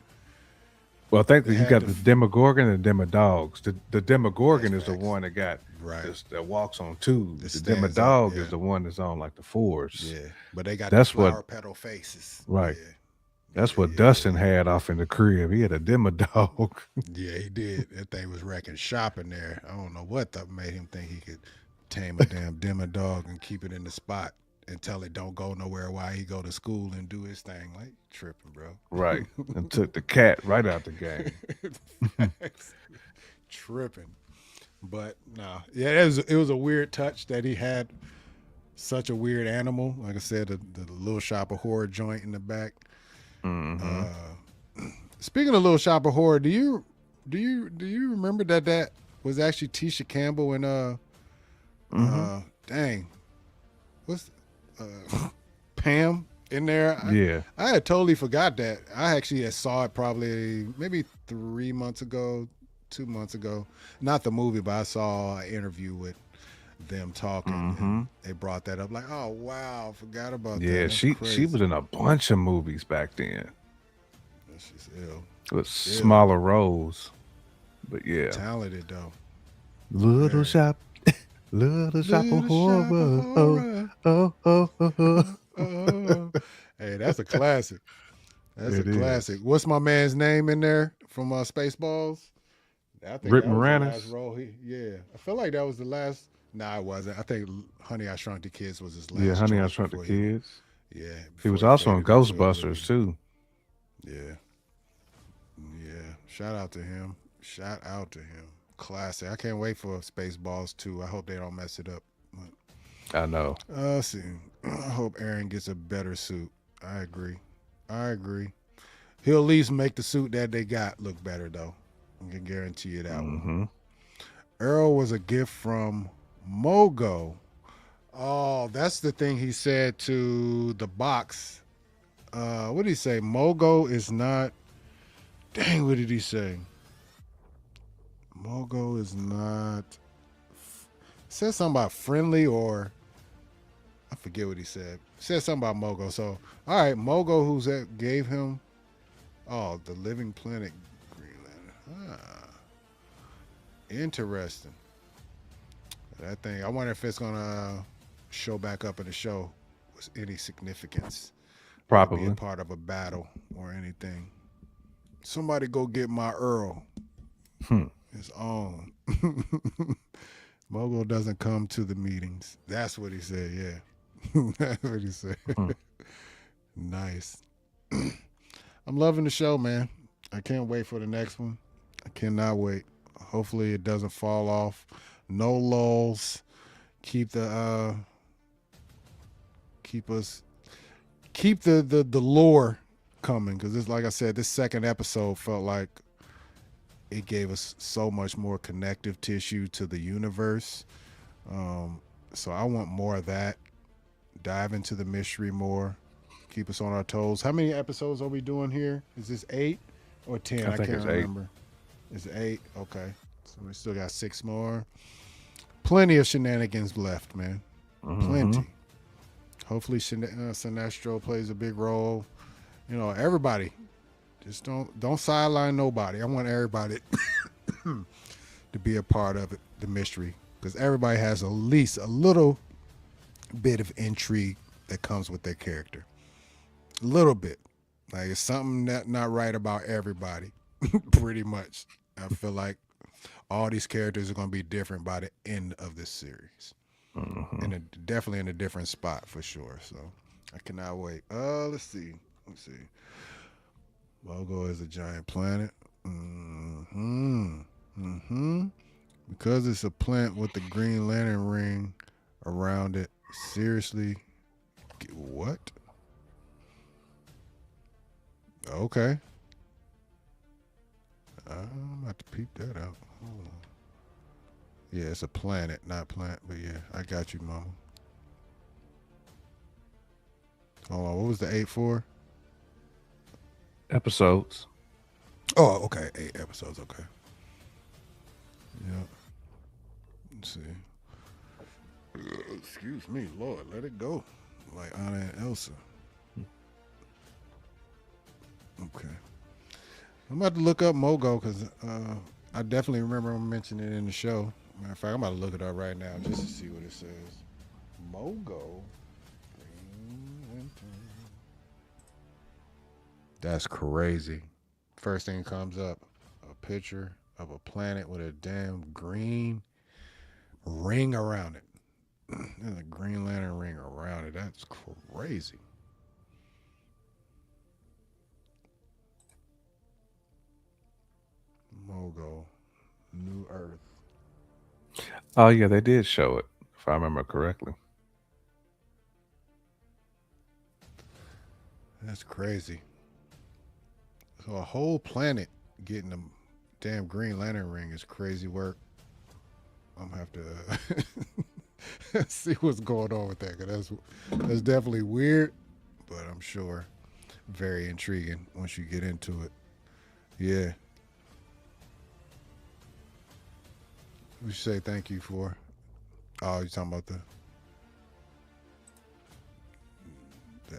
Well, I think that They you had got the the Demogorgon and Demodogs. The Demogorgon That's is the facts. one that got Right. that walks on two. That The stands up, Demodog yeah. is the one that's on like the fours. Yeah, but they got That's the what- flower petal faces. Right. Yeah. That's Yeah, what yeah, Dustin had off in the crib. He had a Demodog. Yeah, he did. That thing was wrecking shop in there. I don't know what that made him think he could tame a damn Demodog and keep it in the spot and tell it don't go nowhere while he go to school and do his thing. Like, tripping, bro. Right. And took the cat right out the game. Tripping. But no, yeah, it was a weird touch that he had such a weird animal. Like I said, the Little Shop of Horror joint in the back. Speaking of Little Shop of Horror, do you remember that was actually Tisha Campbell and dang, what's Pam in there? Yeah. I had totally forgot that. I actually had saw it probably maybe 3 months ago, 2 months ago. Not the movie, but I saw an interview with them talking. And they brought that up like, oh wow, I forgot about that. Yeah, That's she crazy. was in a bunch of movies back then. That's just ill. With smaller roles. But yeah. Talented though. Little Very. shop. Little shop of horror. Oh. Hey, that's a classic. That's It a is. classic. What's my man's name in there from Spaceballs? I think Rick that was the Moranis? last role I feel like that was the last. Nah, it wasn't. I think Honey, I Shrunk the Kids was his last. Yeah, Honey, I choice Shrunk the before he- Kids. Yeah. He was before also in faded into Ghostbusters too. Yeah. Yeah. Shout out to him. Classic. I can't wait for Spaceballs 2. I hope they don't mess it up. I know. Let's see. I hope Aaron gets a better suit. I agree. He'll at least make the suit that they got look better, though. I can guarantee you that one. Earl was a gift from Mogo. Oh, that's the thing he said to the box. What did he say? Mogo is not. Dang, what did he say? Mogo is not. Said something about friendly or. I forget what he said. Said something about Mogo. So, all right, Mogo, who's that gave him? Oh, the Living Planet Green Lantern. Interesting. That thing. I wonder if it's gonna show back up in the show with any significance. Probably. Be a part of a battle or anything. Somebody go get my Earl. His own. Mogo doesn't come to the meetings. That's what he said. Yeah. That's what he said. Nice. I'm loving the show, man. I can't wait for the next one. I cannot wait. Hopefully it doesn't fall off. No lulls. Keep the lore coming, because it's like I said, this second episode felt like it gave us so much more connective tissue to the universe. So I want more of that. Dive into the mystery more. Keep us on our toes. How many episodes are we doing here? Is this 8 or 10? I think can't it's 8. remember. It's 8. Okay. So we still got 6 more. Plenty of shenanigans left, man. Plenty. Hopefully Sinestro plays a big role. You know, everybody. Just don't sideline nobody. I want everybody to be a part of it, the mystery. Because everybody has at least a little bit of intrigue that comes with their character. A little bit. Like it's something that not right about everybody. Pretty much. I feel like all these characters are going to be different by the end of this series. And definitely in a different spot for sure. So I cannot wait. Let's see. Logo is a giant planet. Because it's a plant with the Green Lantern ring around it. Seriously? What? Okay. I'm about to peep that out. Hold on. Yeah, it's a planet, not plant, but yeah, I got you, mama. Hold on, what was the 8 for? Episodes. Oh, okay, 8 episodes. Okay. Yep. Let's see. Excuse me, Lord, let it go. Like Anna and Elsa. Okay. I'm about to look up Mogo because I definitely remember him mentioning it in the show. Matter of fact, I'm about to look it up right now just to see what it says. Mogo. Green Lantern. That's crazy. First thing comes up, a picture of a planet with a damn green ring around it. There's a Green Lantern ring around it. That's crazy. Mogo. New Earth. Oh yeah, they did show it, if I remember correctly. That's crazy. So a whole planet getting a damn Green Lantern ring is crazy work. I'm gonna have to see what's going on with that, because that's definitely weird, but I'm sure very intriguing once you get into it. Yeah. We should say thank you for. Oh, you talking about the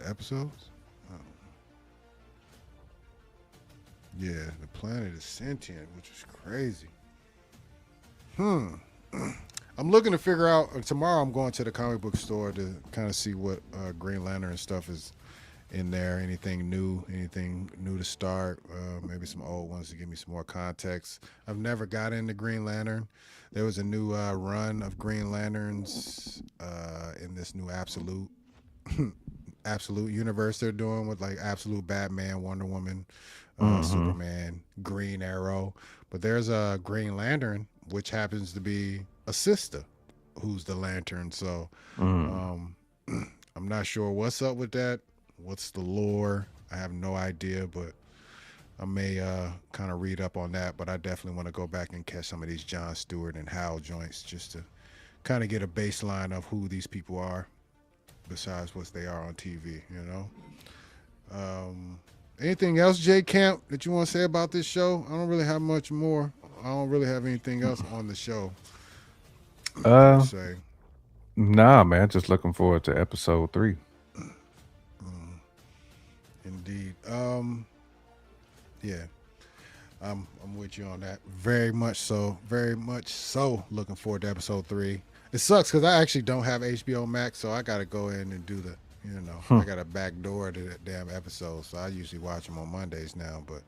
episodes? Oh. Yeah, the planet is sentient, which is crazy. I'm looking to figure out. Tomorrow, I'm going to the comic book store to kind of see what Green Lantern stuff is in there. Anything new to start. Maybe some old ones to give me some more context. I've never got into Green Lantern. There was a new run of Green Lanterns in this new absolute universe they're doing with like absolute Batman, Wonder Woman, Superman, Green Arrow. But there's a Green Lantern which happens to be a sister who's the Lantern. So I'm not sure what's up with that. What's the lore? I have no idea, but I may kind of read up on that. But I definitely want to go back and catch some of these John Stewart and Hal joints just to kind of get a baseline of who these people are besides what they are on TV, you know? Anything else, Jay Camp, that you want to say about this show? I don't really have much more. I don't really have anything else on the show. Say. Nah, man, just looking forward to episode 3. Indeed. Yeah. I'm with you on that. Very much so. Very much so looking forward to episode 3. It sucks because I actually don't have HBO Max, so I got to go in and do the, I got a back door to that damn episode, so I usually watch them on Mondays now, but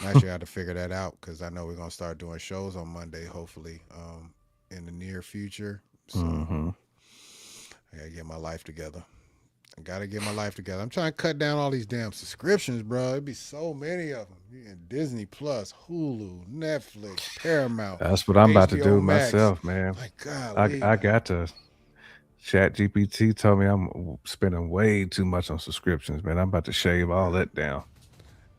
I actually have to figure that out because I know we're going to start doing shows on Monday, hopefully, in the near future. So I got to get my life together. I'm trying to cut down all these damn subscriptions, bro. It'd be so many of them. You get Disney Plus, Hulu, Netflix, Paramount. That's what I'm about to HBO do Max. myself, man. Like, golly, I got to. Chat GPT told me I'm spending way too much on subscriptions, man. I'm about to shave all that down.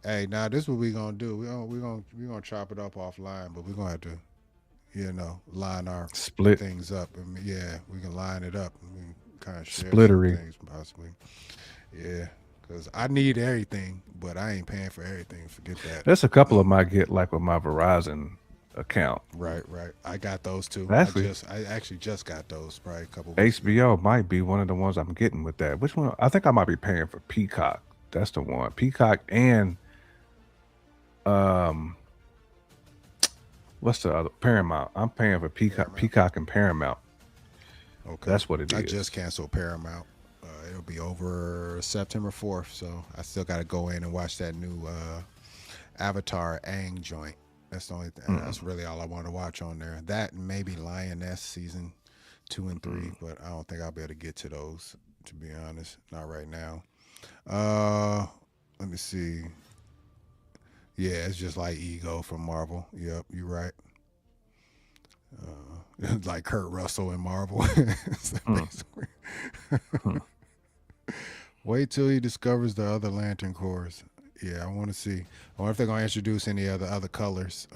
Hey, now this is what we're gonna do. We're gonna chop it up offline, but we're gonna have to, line our Split. things up. I mean, yeah, we can line it up and we can kind of share Splittery. some things possibly. Yeah, because I need everything, but I ain't paying for everything. Forget that. There's a couple of them I get like with my Verizon account. Right. I got those too. Actually, I actually just got those probably a couple weeks ago. HBO might be one of the ones I'm getting with that. Which one? I think I might be paying for Peacock. That's the one. Peacock and what's the other? Paramount. I'm paying for Peacock and Paramount. Okay, that's what it is. I just canceled Paramount. It'll be over September 4th, so I still got to go in and watch that new Avatar Aang joint. That's the only thing. That's really all I want to watch on there. That and maybe Lioness season 2 and 3, but I don't think I'll be able to get to those, to be honest. Not right now. Let me see. Yeah, it's just like Ego from Marvel. Yep, you're right. Like Kurt Russell in Marvel. Wait till he discovers the other Lantern Corps. Yeah, I want to see. I wonder if they're gonna introduce any other colors.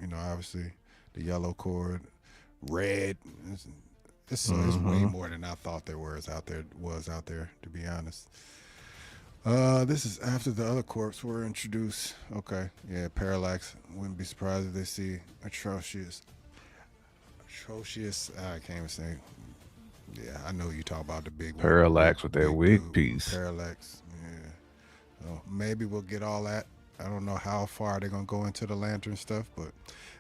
Obviously the yellow cord, red. It's way more than I thought there was out there. To be honest, This is after the other corpse were introduced. Okay, yeah, Parallax. Wouldn't be surprised if they see atrocious. I can't even say. Yeah, I know you talk about the big one. Parallax with that Big wig dude, piece. Parallax. Yeah. So maybe we'll get all that. I don't know how far they're gonna go into the lantern stuff, but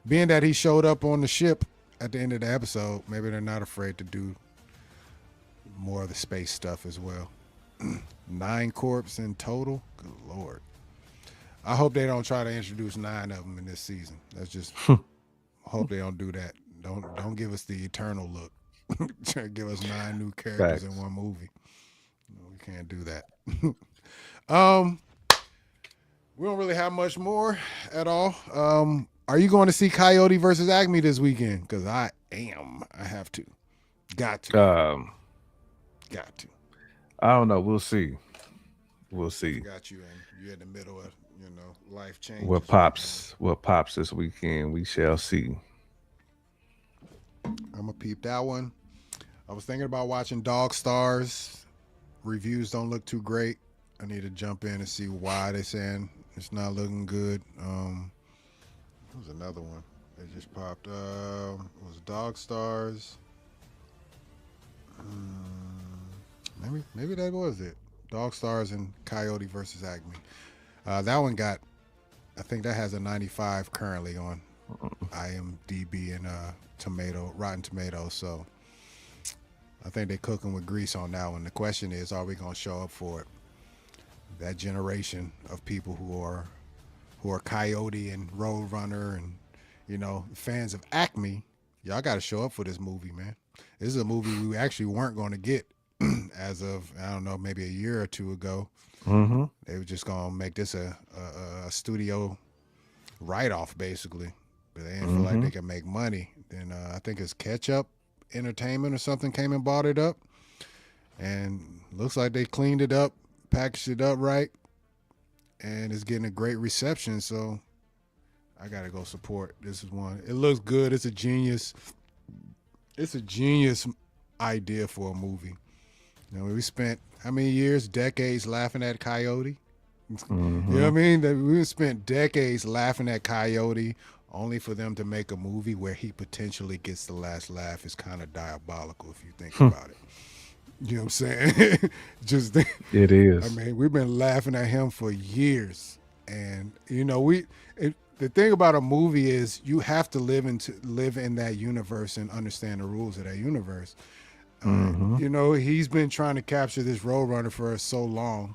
being that he showed up on the ship at the end of the episode, maybe they're not afraid to do more of the space stuff as well. 9 corpse in total. Good lord. I hope they don't try to introduce 9 of them in this season. That's just hope they don't do that. Don't give us the eternal look. Try to give us 9 new characters Facts. in one movie. No, we can't do that. um, we don't really have much more at all. Are you going to see Coyote versus Acme this weekend? Because I am. I have to. Got to. Got to. I don't know. We'll see. We'll see. Got you, and you're in the middle of life changes. What pops this weekend? We shall see. I'm gonna peep that one. I was thinking about watching Dog Stars. Reviews don't look too great. I need to jump in and see why they're saying it's not looking good. There was another one that just popped. It was Dog Stars. Maybe that was it. Dog Stars and Coyote versus Acme. That one got, I think that has a 95 currently on IMDb and Rotten Tomatoes. So I think they're cooking with grease on that one. The question is, are we going to show up for it? That generation of people who are Coyote and Roadrunner and fans of Acme, y'all got to show up for this movie, man. This is a movie we actually weren't going to get as of, I don't know, maybe a year or two ago. Mm-hmm. They were just going to make this a studio write-off, basically. But they didn't feel like they could make money. Then I think it's Ketchup Entertainment or something came and bought it up. And looks like they cleaned it up, packaged it up right, and it's getting a great reception. So I got to go support. This is one. It looks good. It's a genius idea for a movie. We spent how many years, decades laughing at Coyote? Mm-hmm. You know what I mean? We spent decades laughing at Coyote only for them to make a movie where he potentially gets the last laugh. Is kind of diabolical if you think about it. You know what I'm saying? Just It is. I mean, we've been laughing at him for years. And the thing about a movie is you have to live in that universe and understand the rules of that universe. He's been trying to capture this Roadrunner for so long.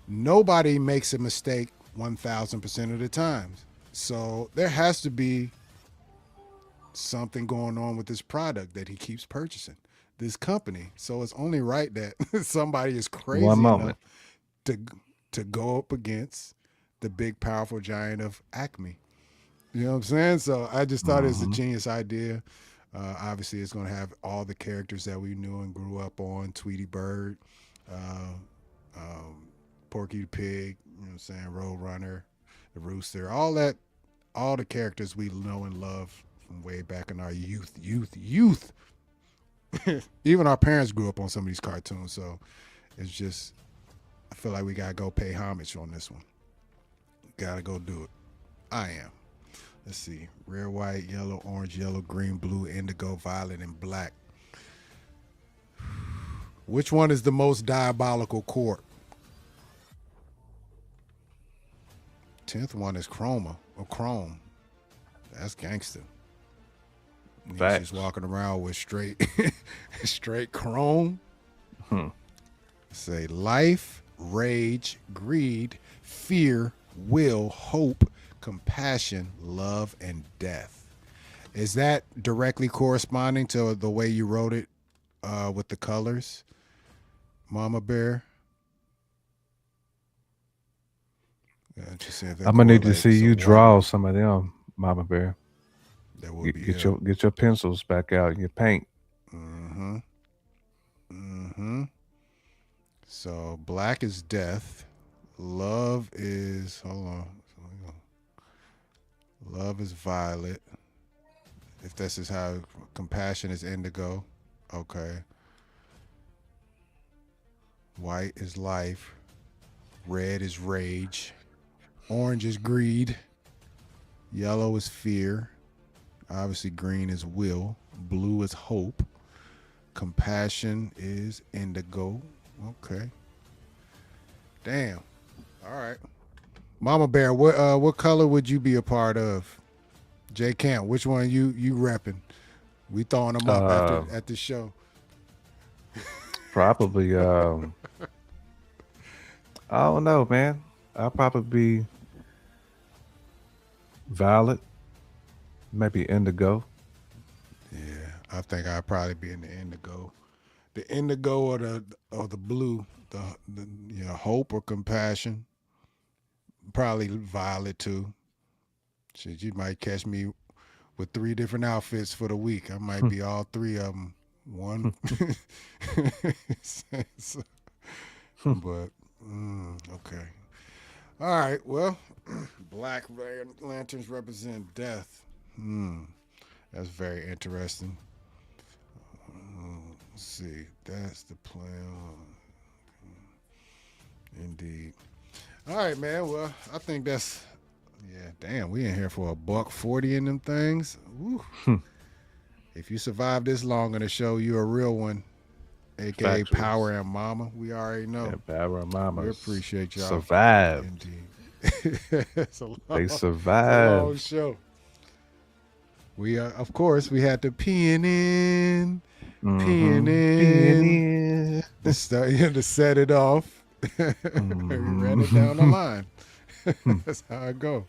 Nobody makes a mistake 1,000% of the time. So there has to be something going on with this product that he keeps purchasing, this company. So it's only right that somebody is crazy enough to go up against the big, powerful giant of Acme. You know what I'm saying? So I just thought it was a genius idea. Obviously, it's going to have all the characters that we knew and grew up on: Tweety Bird, Porky the Pig, you know what I'm saying, Roadrunner, the Rooster, all the characters we know and love from way back in our youth. Even our parents grew up on some of these cartoons, so it's just, I feel like we got to go pay homage on this one. Got to go do it. I am. Let's see. Red, white, yellow, orange, yellow, green, blue, indigo, violet, and black. Which one is the most diabolical court? 10th one is Chrome. That's gangster. He's just walking around with straight chrome. Say life, rage, greed, fear, will, hope, compassion, love, and death. Is that directly corresponding to the way you wrote it with the colors, Mama Bear? I'm gonna need to see you draw some of them, Mama Bear. That would Get your pencils back out and your paint. So black is death. Love is Love is violet. If this is how compassion is indigo, okay. White is life. Red is rage. Orange is greed. Yellow is fear. Obviously, green is will. Blue is hope. Compassion is indigo. Okay. Damn. All right. Mama Bear, what color would you be a part of? J Camp, which one you repping? We throwing them up at the show. Probably. I don't know, man. I'll probably be violet, maybe indigo. Yeah, I think I'd probably be in the indigo. The indigo or the blue, the hope or compassion. Probably violet too. Shit, you might catch me with 3 different outfits for the week. I might be all 3 of them. One, but okay. All right. Well, black lanterns represent death. That's very interesting. Let's see. That's the plan. Indeed. All right, man. Well, I think that's damn. We in here for $140 in them things. Woo. If you survive this long in the show, you're a real one. AKA Factuals. Power and Mama. We already know. Yeah, Power and Mama. We appreciate y'all. Survived. Indeed. They survived. It's a long show. We of course we had to peeing in. To set it off. We ran it down the line. That's how I go.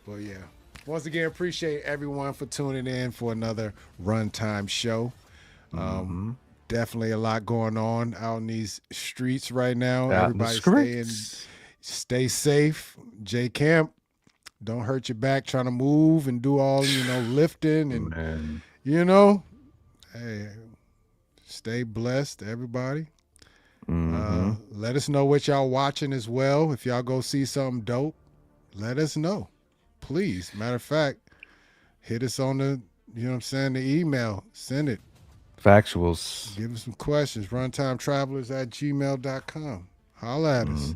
But yeah. Once again, appreciate everyone for tuning in for another Runtime show. Definitely a lot going on out in these streets right now. Out in the Everybody streets. stay safe. J Camp, don't hurt your back trying to move and do all, lifting and Man. Hey, stay blessed, everybody. Let us know what y'all watching as well. If y'all go see something dope, let us know. Please. Matter of fact, hit us on the, the email. Send it. Factuals. Give us some questions. Runtimetravelers@gmail.com. Holla at us.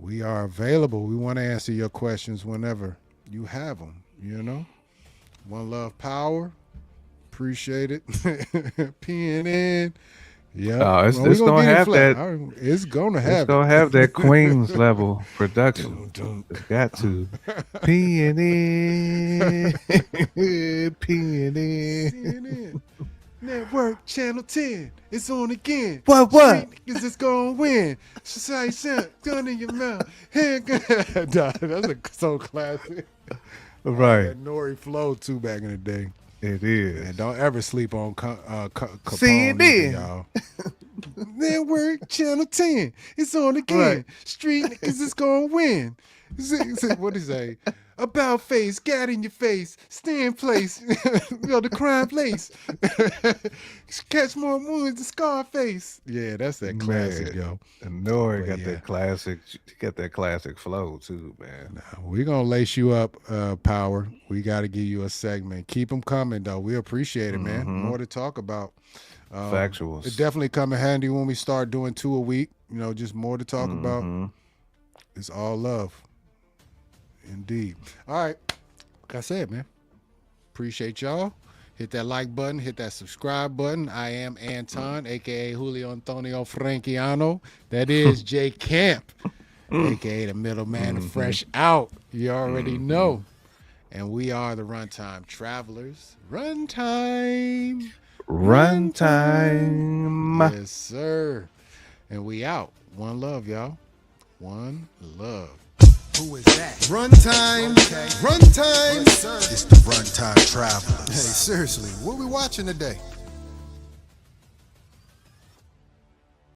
We are available. We want to answer your questions whenever you have them, One love, power. Appreciate it. Peeing in. Yeah, it's gonna have that. It's gonna have. It's gonna have that Queens level production. It's got to. Peeing in, peeing in. CNN. Network Channel 10. It's on again. What? Because it's gonna win. Society sound, gun in your mouth. Hand gun. That's so classic. Right. That Nori flow too back in the day. It is. And don't ever sleep on Capone CNN. either, y'all. Network Channel 10. It's on again. Right. Street because it's going to win. What is that? About face, gat in your face, stay in place. The crime place. Catch more moons than Scarface. Yeah, that's that classic, yo. And Nori got that classic. She got that classic flow too, man. We're gonna lace you up, Power. We got to give you a segment. Keep them coming, though. We appreciate it, man. More to talk about. Factuals. It definitely come in handy when we start doing 2 a week. Just more to talk about. It's all love. Indeed. All right. Like I said, man. Appreciate y'all. Hit that like button. Hit that subscribe button. I am Anton, a.k.a. Julio Antonio Franchiano. That is J Camp, a.k.a. the middleman, the fresh out. You already know. And we are the Runtime Travelers. Runtime. Yes, sir. And we out. One love, y'all. One love. Who is that? Runtime. Okay. Runtime. Yes, sir. It's the Runtime Travelers. Hey, seriously, what we watching today?